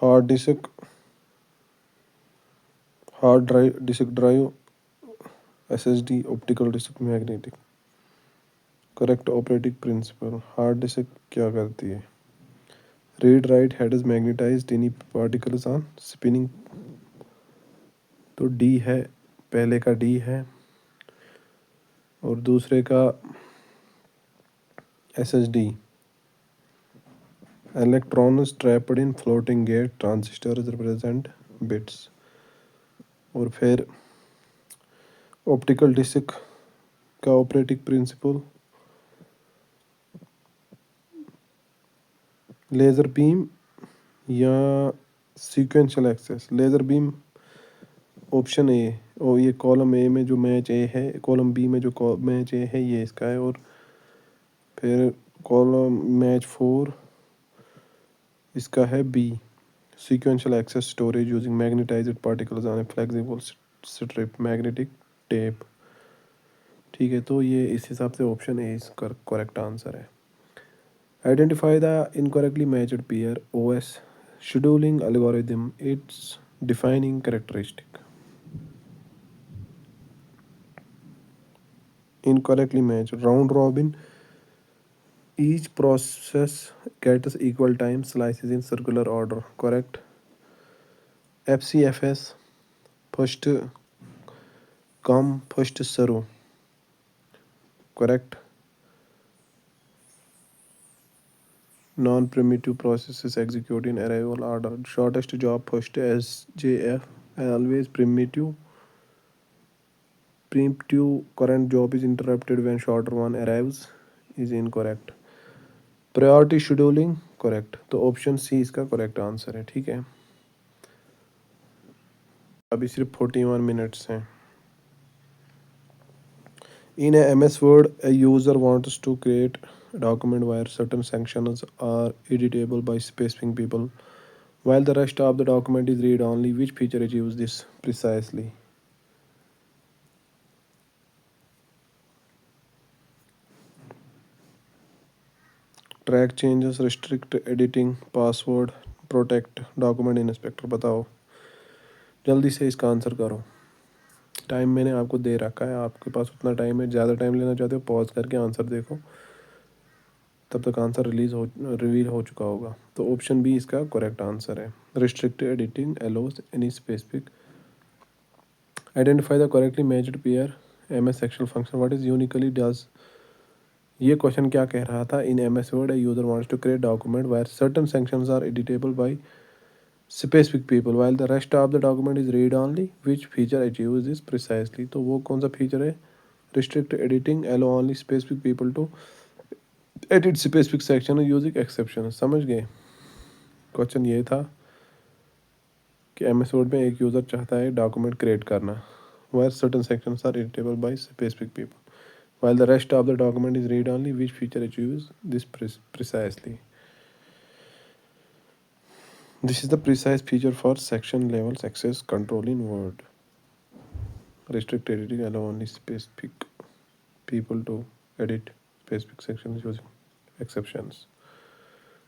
Hard disk, hard drive, disk drive, SSD, optical disk, magnetic. Correct operating principle. Hard disk क्या करती है? Read write head is magnetized tiny particles on spinning. तो डी है, पहले का डी है और दूसरे का SSD। Electrons trapped in floating gate transistors represent bits. और फिर ऑप्टिकल डिस्क का ऑपरेटिंग प्रिंसिपल लेज़र बीम या sequential access. Laser beam option A, और ये कॉलम ए में जो मैच ए है, कॉलम बी में जो मैच ए है ये इसका है। और फिर कॉलम मैच 4 इसका है B, sequential access storage using magnetized particles on a flexible strip magnetic tape. ठीक है, तो ये इस हिसाब से ऑप्शन ए इसका करेक्ट आंसर है। Identify the incorrectly matched pair OS scheduling algorithm, it's defining characteristic. Incorrectly matched. Round robin. Each process gets equal time slices in circular order. Correct. FCFS. First come, first serve. Correct. Non-primitive processes execute in arrival order. Shortest job first SJF. Always primitive. Preemptive current job is interrupted when shorter one arrives is incorrect. Priority scheduling correct, तो ऑप्शन सी इसका करेक्ट आंसर है। ठीक है, अभी सिर्फ 41 मिनट्स हैं। In M S Word a user wants to create document where certain sections are editable by specific people while the rest of the document is read only. Which feature achieves this precisely? Track changes, restrict editing, password, protect, document inspector. बताओ, जल्दी से इसका आंसर करो। टाइम मैंने आपको दे रखा है, आपके पास उतना टाइम है। ज़्यादा टाइम लेना चाहते हो पॉज करके आंसर देखो, तब तक आंसर रिवील हो चुका होगा। तो ऑप्शन बी इसका करेक्ट आंसर है। Restrict editing allows any specific. Identify the correctly matched pair M S Excel function what is uniquely does. ये क्वेश्चन क्या कह रहा था? In M S Word user wants to create document where certain sections are editable by specific people while the rest of the document is read only. Which feature achieves this precisely? तो वो कौन सा फीचर है? Restrict editing allow only specific people to edit specific section using exception। समझ गए? क्वेश्चन ये था कि एम एस वर्ड में एक यूज़र चाहता है डॉक्यूमेंट क्रिएट करना where certain sections are editable by specific people while the rest of the document is read only. Which feature achieves this precisely? This is the precise feature for section level access control in Word. Restrict editing allow only specific people to edit specific sections using exceptions।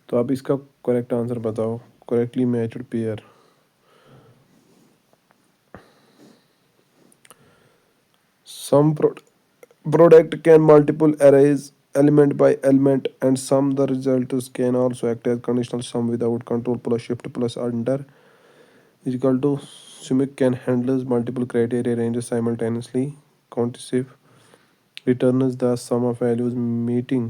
तो आप इसका करेक्ट आंसर बताओ। Correctly matched pair. some product can multiple arrays element by element and some the results can also act as conditional sum without control plus shift plus under is equal to simic can handles multiple criteria ranges simultaneously. Countsive returns the sum of values meeting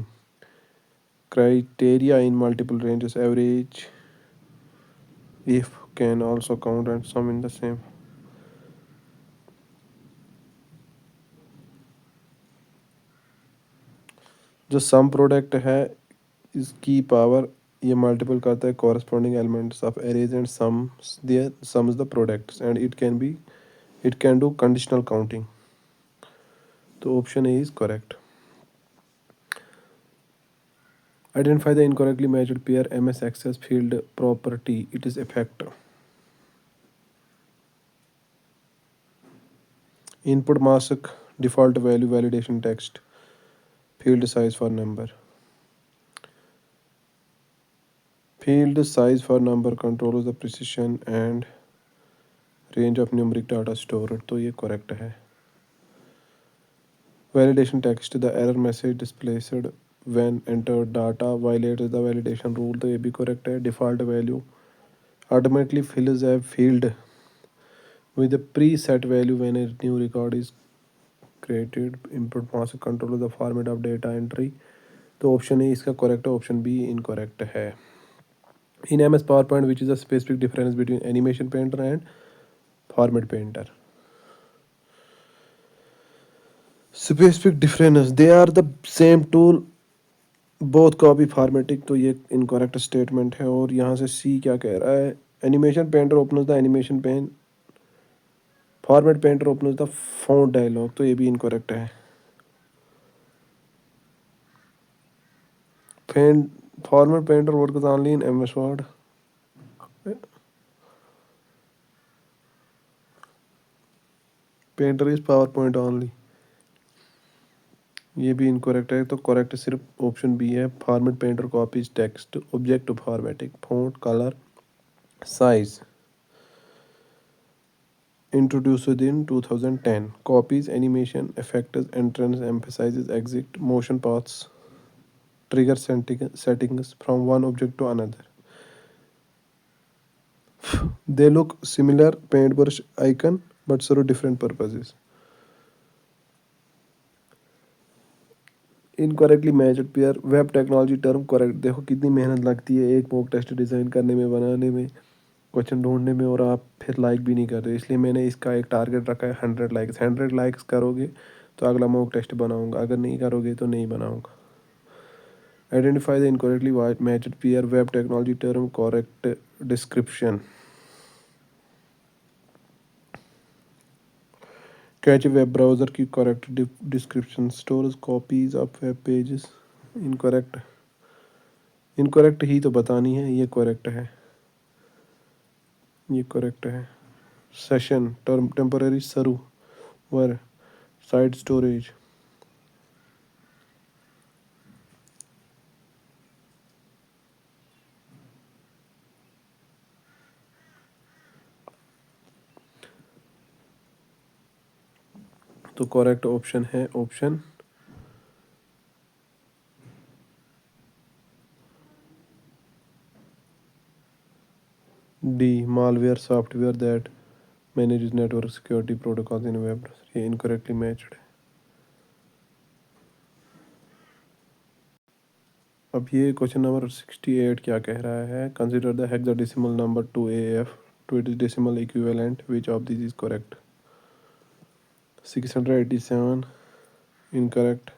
criteria in multiple ranges. Average if can also count and sum in the same। जो सम प्रोडक्ट है इसकी पावर ये मल्टीपल करता है corresponding elements of arrays and sums the products and it can do conditional counting. तो option A is correct. Identify the incorrectly matched pair M S Access field property it is effect. Input mask, default value, validation text, field size for number. Field size for number controls the precision and range of numeric data store. तो ये करेक्ट है। Validation text, the error message displayed when entered data violets the validation rule. तो ये भी करेक्ट है। Default value automatically fills a field with a preset value when a new record is created. Input mask control the format of data entry। तो ऑप्शन ए इसका करेक्ट है, ऑप्शन बी इनकरेक्ट है। In M S PowerPoint which is the specific difference between animation painter and format painter. Specific difference, they are the same tool both copy formatting. तो ये इनकरेक्ट स्टेटमेंट है। और यहाँ से सी क्या कह रहा है? Animation painter opens the animation pane, format painter opens the font dialog. तो ये भी इनकरेक्ट है। Format painter works only in MS Word, painter is PowerPoint only. ये भी इनकरेक्ट है। तो करेक्ट सिर्फ ऑप्शन बी है। Format painter copies text object formatting, font, colour, size. introduced in 2010. Copies, animation, effects, entrance, emphasizes, exit, motion paths, trigger settings from one object to another. They look similar paintbrush icon but serve different purposes. Incorrectly matched pair web technology term correct. देखो कितनी मेहनत लगती है एक मॉक टेस्ट डिज़ाइन करने में, बनाने में, क्वेश्चन ढूंढने में, और आप फिर लाइक भी नहीं करते। इसलिए मैंने इसका एक टारगेट रखा है 100 लाइक्स। 100 लाइक्स करोगे तो अगला मॉक टेस्ट बनाऊंगा, अगर नहीं करोगे तो नहीं बनाऊंगा। Identify the incorrectly matched pair web technology term correct description. Cache web browser की correct description. Stores copies of web pages. Incorrect. Incorrect ही तो बतानी है, ये करेक्ट है, ये करेक्ट है। Session term temporary server side storage. तो करेक्ट ऑप्शन है option D, malware software that manages network security protocols in web. ये इनकरेक्टली मैच्ड है। अब ये क्वेश्चन नंबर 68 क्या कह रहा है? Consider the hexadecimal number 2AF to its decimal equivalent. Which of these is correct? 687 incorrect.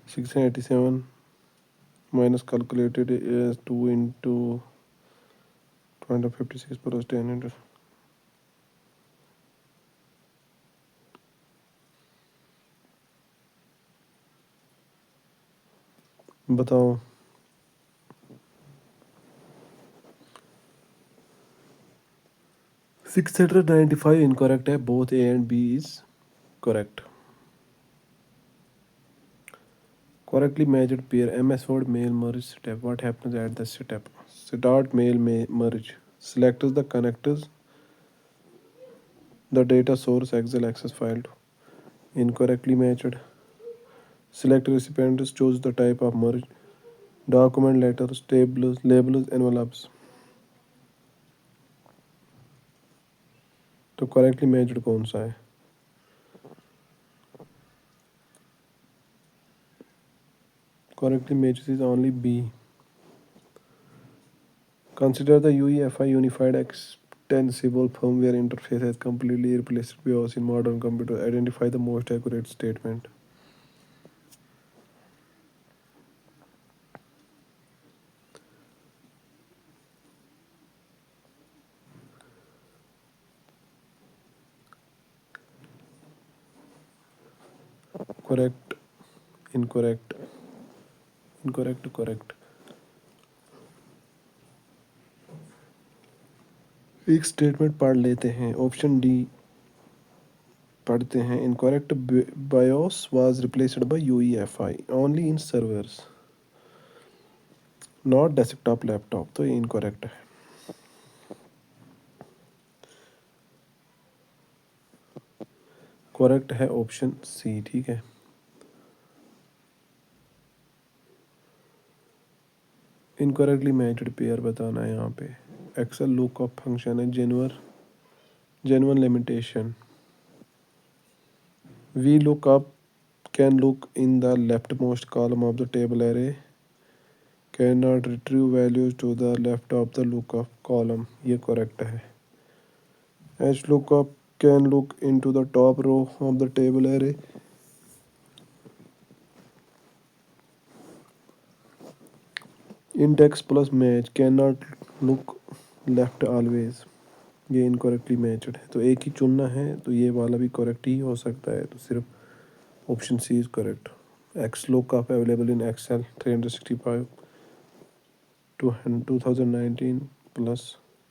687 minus calculated is 2 into 256 plus 10 into। बताओ। 695 incorrect है। both A and B is correct. Correctly matched pair MS Word mail merge step. What happens at the step? Start mail merge. Selects the connectors, the data source Excel access file. Incorrectly matched. Select recipients, choose the type of merge. Document letters, tables, labels, envelopes. तो करेक्टली मैच्ड कौन सा है? Correctly matched is only B. Consider the UEFI Unified Extensible Firmware Interface has completely replaced BIOS in modern computers. Identify the most accurate statement. Correct, incorrect, incorrect, correct। एक स्टेटमेंट पढ़ लेते हैं। ऑप्शन डी पढ़ते हैं। Incorrect BIOS was replaced by UEFI only in servers not desktop laptop. तो ये इनकरेक्ट है। करेक्ट है ऑप्शन सी। ठीक है। इनकरेक्टली मैच्ड पेयर बताना है यहाँ पे। एक्सेल लुकअप फंक्शन है genuine limitation। We look up can look in the leftmost column of the table array, cannot retrieve values to the left of the lookup column। ये correct है। HLOOKUP can look into the top row of the table array। Index plus match cannot look left always। ये इनकरेक्टली मैच्ड है। तो एक ही चुनना है, तो ये वाला भी करेक्ट ही हो सकता है। तो सिर्फ option C is correct. X lookup available in Excel 365 to 2019 plus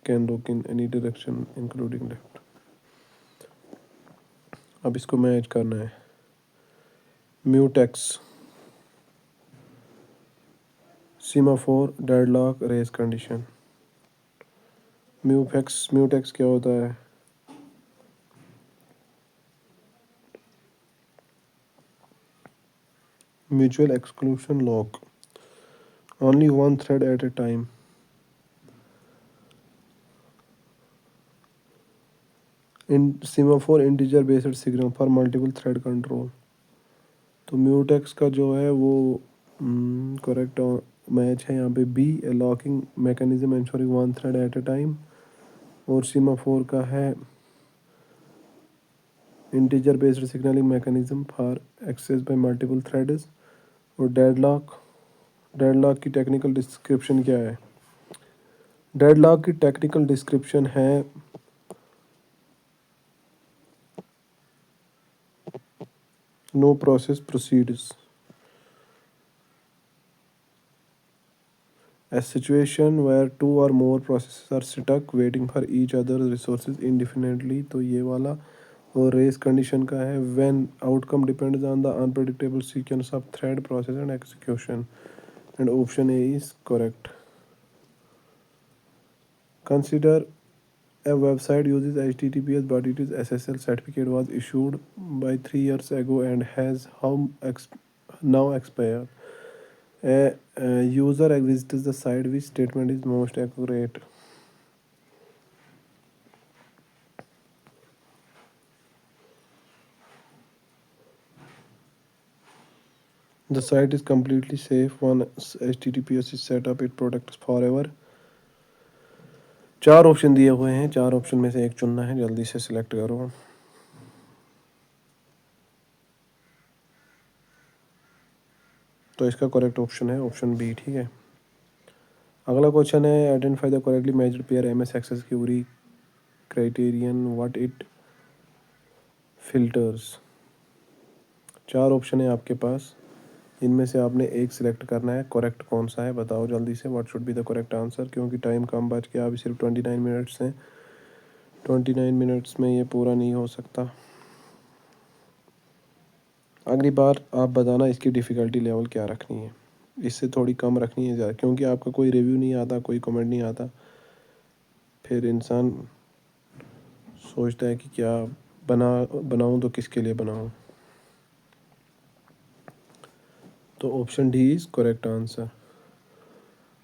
can look in any direction including left। अब इसको मैच करना है। Mutex semaphore deadlock race condition. Mutex क्या होता है? Mutual exclusion lock. Only one thread at a time. In semaphore integer based signal for multiple thread control. तो म्यूटेक्स का जो है वो करेक्ट मैच है यहाँ पे B, locking mechanism ensuring one thread at a time. और सीमाफोर का है integer based signalling mechanism for access by multiple threads. और डेडलॉक की टेक्निकल डिस्क्रिप्शन क्या है? डेडलॉक की टेक्निकल डिस्क्रिप्शन है no process proceeds, a situation where two or more processes are stuck waiting for each other's resources indefinitely। तो ये वाला। और रेस कंडीशन का है when outcome depends on the unpredictable sequence of thread process and execution, and option A is correct। Consider a website uses HTTPS but its SSL certificate was issued by 3 years ago and has now expired। A user visits the site, which statement is most accurate? The site is completely safe once HTTPS is set up, it protects forever। चार ऑप्शन दिए हुए हैं, चार ऑप्शन में से एक चुनना है, जल्दी से सिलेक्ट करो। तो इसका करेक्ट ऑप्शन है ऑप्शन बी, ठीक है। अगला क्वेश्चन है identify the correctly matched pair MS Access query criterion what it filters. चार ऑप्शन है आपके पास, इनमें से आपने एक सिलेक्ट करना है। करेक्ट कौन सा है बताओ जल्दी से, what should be the correct answer, क्योंकि टाइम कम बच गया, अभी सिर्फ 29 मिनट्स हैं। 29 मिनट्स में ये पूरा नहीं हो सकता। अगली बार आप बताना इसकी डिफ़िकल्टी लेवल क्या रखनी है, इससे थोड़ी कम रखनी है ज़्यादा, क्योंकि आपका कोई रिव्यू नहीं आता, कोई कमेंट नहीं आता, फिर इंसान सोचता है कि क्या बनाऊं तो किसके लिए बनाऊं। तो option D is correct answer.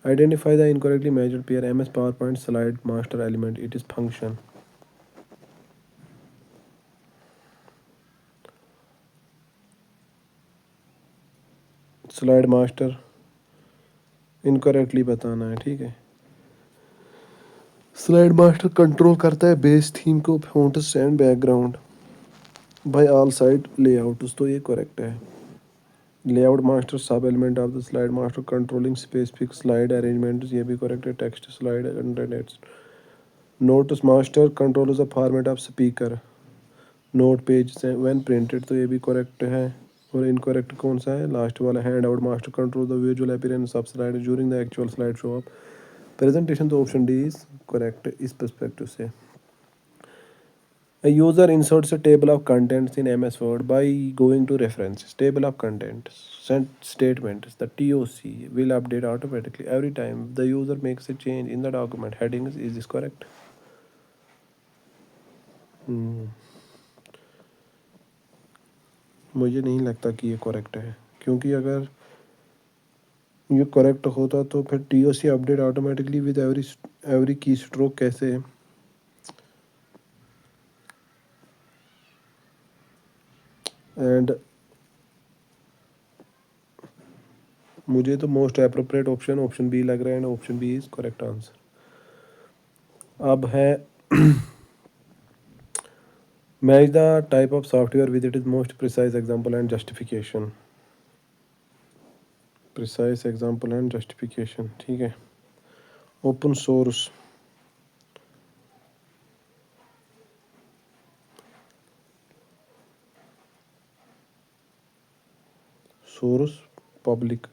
Identify the incorrectly measured pair M S PowerPoint slide master element it is function. Slide master incorrectly बताना है, ठीक है। स्लाइड मास्टर कंट्रोल करता है बेस थीम को, fonts and background by all side layouts. तो ये करेक्ट है। Layout master sub element of the slide master controlling specific slide arrangement, ये भी करेक्ट है। Text slide internet notes master control the format of speaker note page when printed, तो ये भी करेक्ट है। और इनकरेक्ट कौन सा है? लास्ट वाला, hand out master control the visual appearance of slide during the actual slide show off presentation. तो ऑप्शन डी इज करेक्ट इस पर्सपेक्टिव से। A user inserts a table of contents in MS Word by going to references, table of contents, sent statements. The TOC will update automatically every time the user makes a change in the document headings. Is this correct? मुझे नहीं लगता कि ये करेक्ट है, क्योंकि अगर ये करेक्ट होता तो फिर TOC update automatically with every keystroke कैसे है? एंड मुझे तो most appropriate option option B लग रहा है, and option B is correct answer. अब है match the type of software with it is most precise example and justification. Precise example and justification, ठीक है। Open source, source public,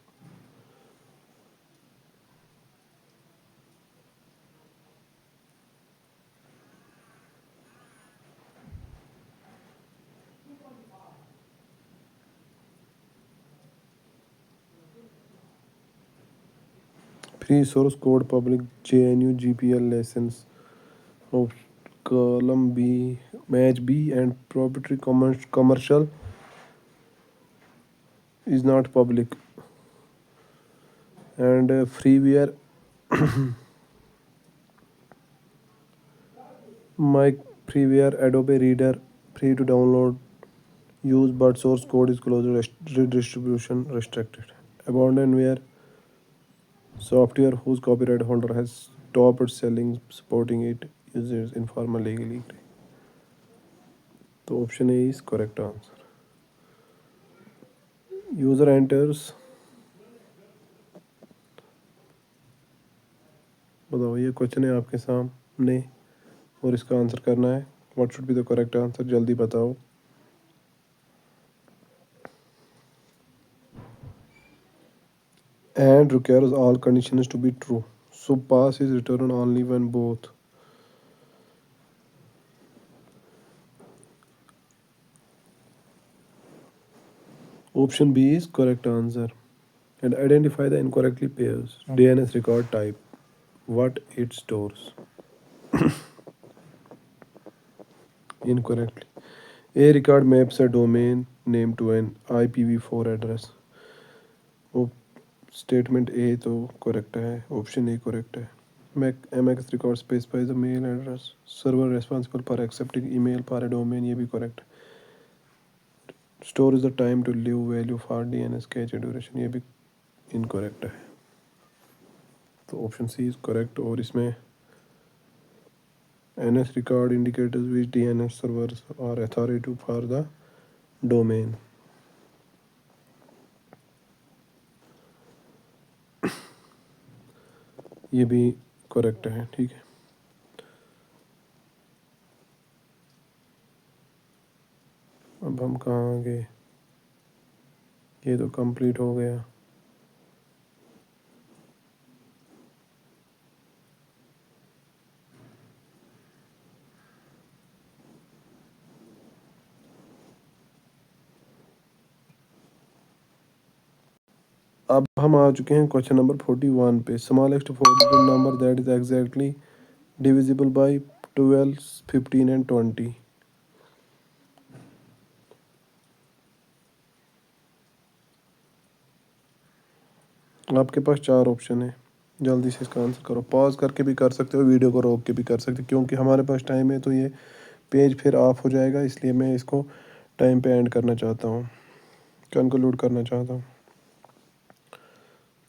free source code public JNU GPL licence. Column B match B and proprietary commercial is not public, and freeware mic freeware Adobe Reader free to download use but source code is closed redistribution restricted. Abandonware software whose copyright holder has stopped selling supporting it uses informal legally. So option A is correct answer. User enters, बताओ ये क्वेश्चन है आपके सामने और इसका आंसर करना है. What should be the correct answer, जल्दी बताओ. And requires all conditions to be true, so pass is returned only when both. Option B is correct answer. And identify the incorrectly pairs. DNS record type, what it stores. Incorrectly. A record maps a domain name to an IPv4 address. Statement A तो correct है. Option A correct है. MX record specifies the mail address. Server responsible for accepting email for a domain, ये भी correct. Store is the time to live value for DNS cache duration, ये भी incorrect है. तो ऑप्शन सी इज करेक्ट. और इसमें NS record indicators which DNS servers are authoritative for the domain. ये भी करेक्ट है. ठीक है, अब हम कहाँ गए. ये तो कंप्लीट हो गया. अब हम आ चुके हैं क्वेश्चन नंबर 41 पे. Smallest positive number that is exactly divisible by 12, 15 and 20. आपके पास 4 ऑप्शन है, जल्दी से इसका आंसर करो. पॉज करके भी कर सकते हो, वीडियो को रोक के भी कर सकते हो, क्योंकि हमारे पास टाइम है तो ये पेज फिर ऑफ हो जाएगा, इसलिए मैं इसको टाइम पे एंड करना चाहता हूँ, कंक्लूड करना चाहता हूँ.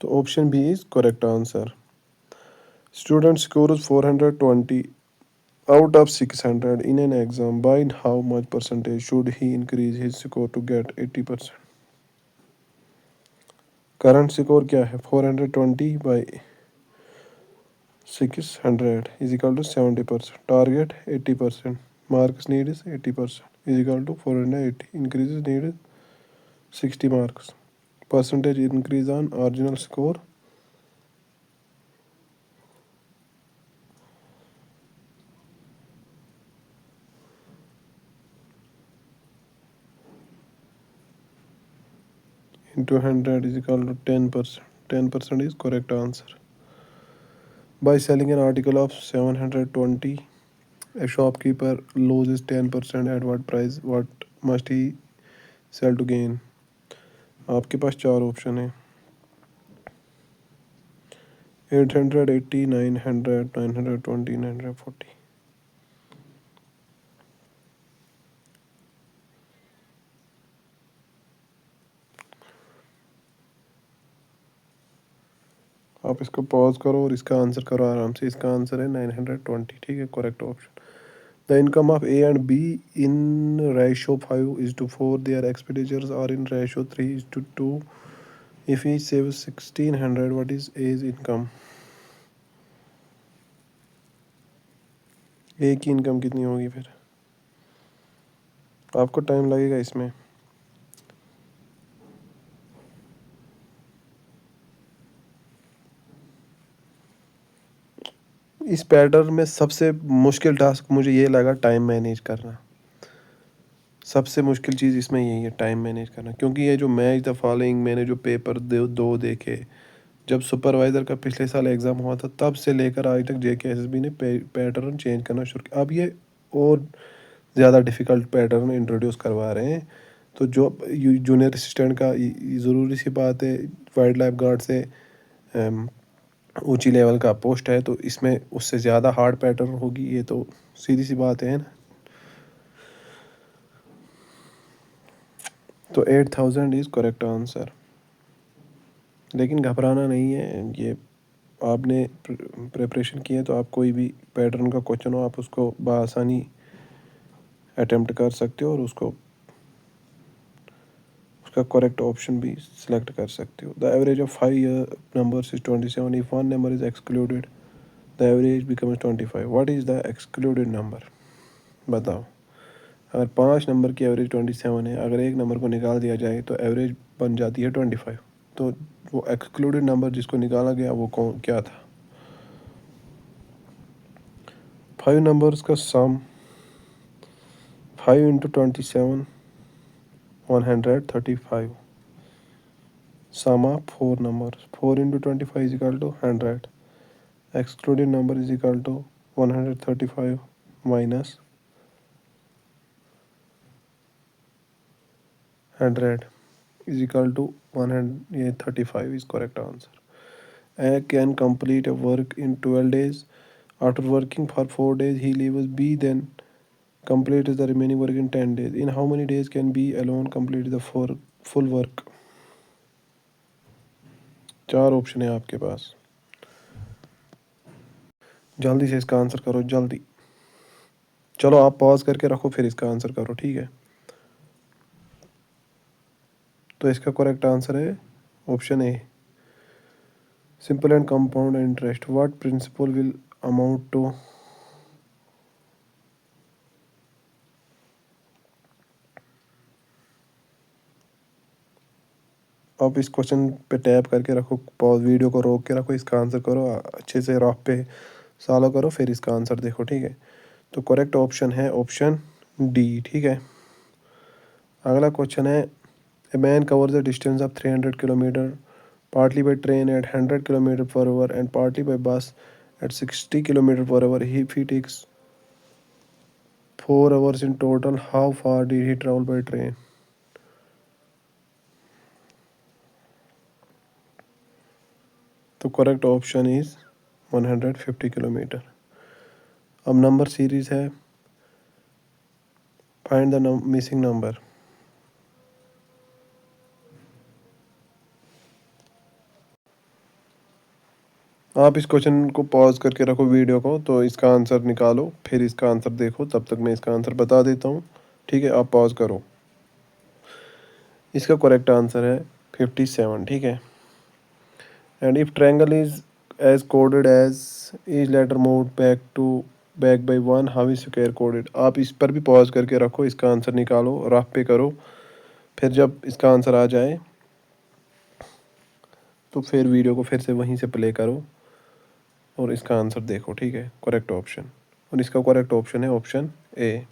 तो option B is correct answer. Student scores 420 out of 600 in an exam. By how much percentage should he increase his score to get 80%? Current score क्या है? 420 by 600 is equal to 70%. Target 80%. Marks need is 80% is equal to 480. Increases need is 60 marks. Percentage increase on original score. Into 100 is equal to 10%. 10% is correct answer. By selling an article of 720, a shopkeeper loses 10%. At what price? What must he sell to gain? आपके पास 4 ऑप्शन है. 880, 900, 920, 940. आप इसको पॉज करो और इसका आंसर करो आराम से. इसका आंसर है 920. ठीक है, correct option. The income of A and B in ratio 5:4. Their expenditures are in ratio 3:2. If he saves 1600, what is A's income? A की इनकम कितनी होगी फिर? आपको टाइम लगेगा इसमें. इस पैटर्न में सबसे मुश्किल टास्क मुझे ये लगा टाइम मैनेज करना. सबसे मुश्किल चीज़ इसमें यही है, टाइम मैनेज करना. क्योंकि ये जो मैच द फॉलोइंग मैंने जो पेपर दो देखे, जब सुपरवाइज़र का पिछले साल एग्ज़ाम हुआ था तब से लेकर आज तक JKSSB ने पैटर्न चेंज करना शुरू किया. अब ये और ज़्यादा डिफ़िकल्ट पैटर्न इंट्रोड्यूस करवा रहे हैं. तो जो जूनियर असिस्टेंट का ज़रूरी सी बात है, वाइल्ड लाइफ गार्ड से ऊंची लेवल का पोस्ट है, तो इसमें उससे ज़्यादा हार्ड पैटर्न होगी, ये तो सीधी सी बात है ना। तो 8000 इज़ करेक्ट आंसर। लेकिन घबराना नहीं है, ये आपने प्रिपरेशन की है तो आप कोई भी पैटर्न का क्वेश्चन हो आप उसको बआसानी अटेम्प्ट कर सकते हो और उसको उसका करेक्ट ऑप्शन भी सिलेक्ट कर सकते हो। The average of 5 numbers is 27। If one number is excluded the average becomes 25। What is the excluded number? बताओ। अगर 5 नंबर की एवरेज 27 है, अगर एक नंबर को निकाल दिया जाए तो एवरेज बन जाती है 25। तो वो एक्सक्लूडेड नंबर जिसको निकाला गया वो कौन क्या था? 5 नंबर्स का सम 5 × 27 135। Sum of 4 numbers 4 × 25 is equal to 100. Excluded number is equal to 135 minus 100 is equal to 135 is correct answer. A can complete a work in 12 days. After working for 4 days, he leaves B, then completes the remaining work in 10 days. In how many days can B alone complete the full work? 4 option है आपके पास, जल्दी से इसका आंसर करो जल्दी। चलो आप पॉज करके रखो फिर इसका आंसर करो, ठीक है। तो इसका करेक्ट आंसर है option A, simple and compound interest. What principal will amount to? आप इस क्वेश्चन पे टैप करके रखो, पॉज वीडियो को रोक के रखो, इसका आंसर करो अच्छे से, रॉक पे सॉल्व करो, फिर इसका आंसर देखो, ठीक है। तो करेक्ट ऑप्शन है ऑप्शन डी, ठीक है। अगला क्वेश्चन है, a man cover the distance of 300 kilometre partly by train at 100 km per hour and partly by bus at 60 km per hour. If he takes 4 hours in total, how far did he travel by train? तो करेक्ट ऑप्शन इज 150 किलोमीटर। अब नंबर सीरीज है, फाइंड द मिसिंग नंबर। आप इस क्वेश्चन को पॉज करके रखो वीडियो को, तो इसका आंसर निकालो, फिर इसका आंसर देखो, तब तक मैं इसका आंसर बता देता हूँ, ठीक है। आप पॉज करो। इसका करेक्ट आंसर है 57, ठीक है। And if triangle is as coded as each letter move back by 1, how is square coded? आप इस पर भी पॉज करके रखो, इसका आंसर निकालो, रफ पे करो, फिर जब इसका आंसर आ जाए तो फिर वीडियो को फिर से वहीं से प्ले करो और इसका आंसर देखो, ठीक है। करेक्ट ऑप्शन, और इसका करेक्ट ऑप्शन है option A.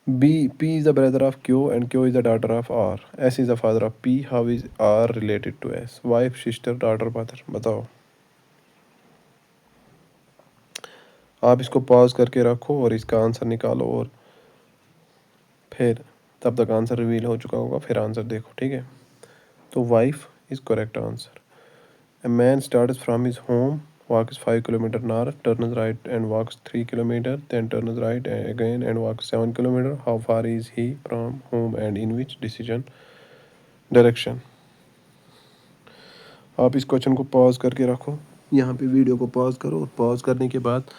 B, P is the brother of Q and Q is the daughter of R. S is the father of P, how is R related to S? Wife, sister, daughter, mother. बताओ। आप इसको पॉज करके रखो और इसका आंसर निकालो, और फिर तब तक आंसर रिवील हो चुका होगा, फिर आंसर देखो, ठीक है। तो wife is correct answer. A man starts from his home, walks 5 kilometers an hour, turns right and walks 3 kilometers, then turns right again and walks 7 kilometers. How far is he from home and in which direction? आप इस क्वेश्चन को पॉज करके रखो, यहाँ पे वीडियो को पॉज करो, और पॉज करने के बाद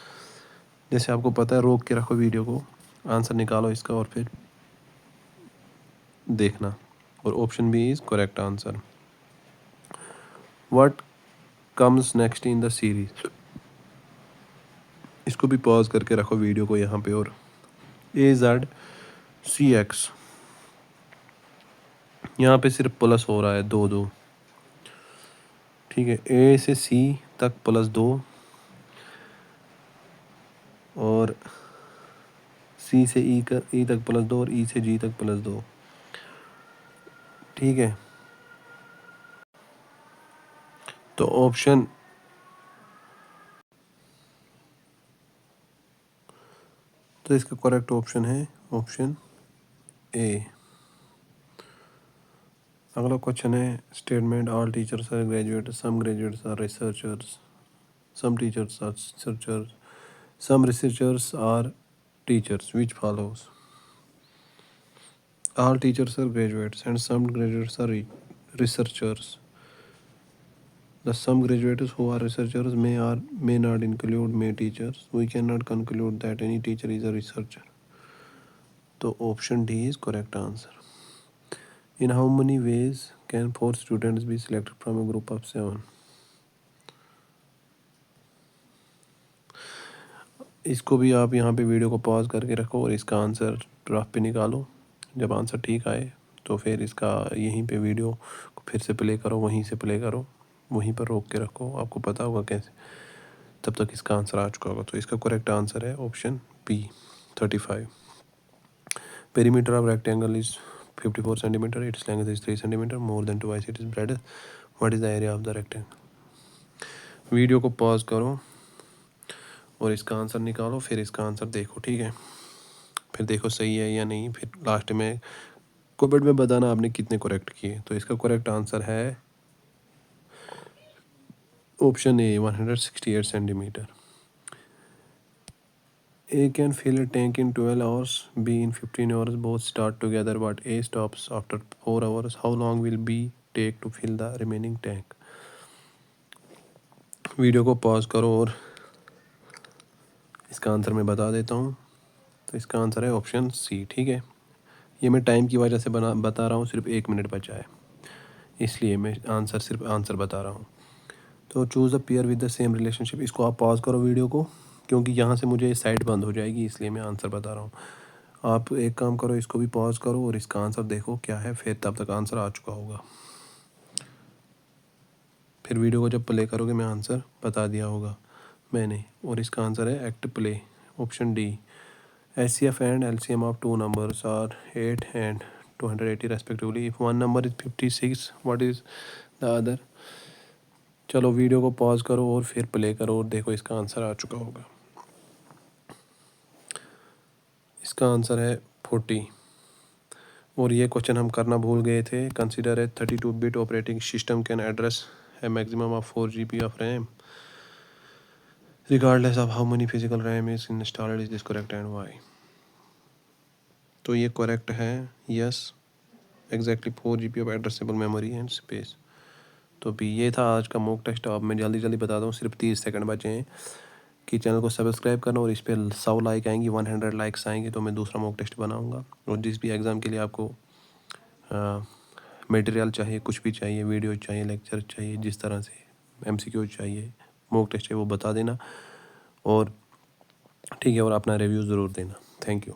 जैसे आपको पता है रोक के रखो वीडियो को, आंसर निकालो इसका और फिर देखना, और option B is correct answer. What comes next in the series? इसको भी पॉज करके रखो वीडियो को यहाँ पे, और AZCX, यहाँ पे सिर्फ प्लस हो रहा है 2 2, ठीक है। ए से सी तक +2 और सी से ई तक +2 और ई से जी तक +2, ठीक है। तो ऑप्शन, तो इसका करेक्ट ऑप्शन है ऑप्शन ए। अगला क्वेश्चन है statement all teachers are graduate, some graduates are researchers, some teachers are researchers, some researchers are teachers, which follows? All teachers are graduates and some graduates are researchers. The some graduates who are researchers may or may not include may teachers. We cannot conclude that any teacher is a researcher. So option D is correct answer. In how many ways can 4 students be selected from a group of 7? इसको भी आप यहाँ पे वीडियो को पॉज करके रखो और इसका आंसर ड्राफ पे निकालो। जब आंसर ठीक आए तो फिर इसका यहीं पे वीडियो को फिर से प्ले करो, वहीं से प्ले करो, वहीं पर रोक के रखो, आपको पता होगा कैसे। तब तक इसका आंसर आ चुका होगा। तो इसका करेक्ट आंसर है option B 35। Perimeter of rectangle is 54 centimetre, its length is 3 centimetre, more than twice it is breadth. What is the area of the rectangle? Video को पॉज करो और इसका आंसर निकालो, फिर इसका आंसर देखो, ठीक है। फिर देखो सही है या नहीं, फिर लास्ट में कमेंट में बताना आपने कितने करेक्ट किए। तो इसका करेक्ट आंसर है option A 168 centimetre. A can fill a tank in 12 hours, B in 15 hours, both start together but A stops after 4 hours. How long will B take to fill the remaining tank? Video को पॉज करो और इसका आंसर मैं बता देता हूँ। तो इसका आंसर है ऑप्शन सी, ठीक है। ये मैं टाइम की वजह से बता रहा हूँ, सिर्फ 1 मिनट बचा है, इसलिए मैं सिर्फ आंसर बता रहा हूँ। तो choose a pair with the same relationship. इसको आप पॉज करो वीडियो को, क्योंकि यहाँ से मुझे साइट बंद हो जाएगी, इसलिए मैं आंसर बता रहा हूँ। आप एक काम करो, इसको भी पॉज करो और इसका आंसर देखो क्या है, फिर तब तक आंसर आ चुका होगा। फिर वीडियो को जब प्ले करोगे मैं आंसर बता दिया होगा मैंने, और इसका आंसर है act play, option D. HCF and LCM of two numbers are 8 and 280 respectively. If one number is 56, what is the other? चलो वीडियो को पॉज करो और फिर प्ले करो और देखो इसका आंसर आ चुका होगा। इसका आंसर है 40। और ये क्वेश्चन हम करना भूल गए थे। Consider a 32-bit operating system can address A maximum of 4 GB of RAM regardless of how many physical RAM is installed. Is this correct and why? तो ये करेक्ट है, yes, exactly 4 GB of addressable memory and space. तो भी ये था आज का मॉक टेस्ट। अब मैं जल्दी जल्दी बता दूँ, सिर्फ 30 सेकंड बचे हैं कि चैनल को सब्सक्राइब करना, और इस पर 100 लाइक आएंगी, 100 लाइक्स आएंगे तो मैं दूसरा मॉक टेस्ट बनाऊँगा। और जिस भी एग्ज़ाम के लिए आपको मटेरियल चाहिए, कुछ भी चाहिए, वीडियो चाहिए, लेक्चर चाहिए, जिस तरह से MCQ चाहिए, मॉक टेस्ट है, वो बता देना। और ठीक है, और अपना रिव्यू ज़रूर देना। Thank you.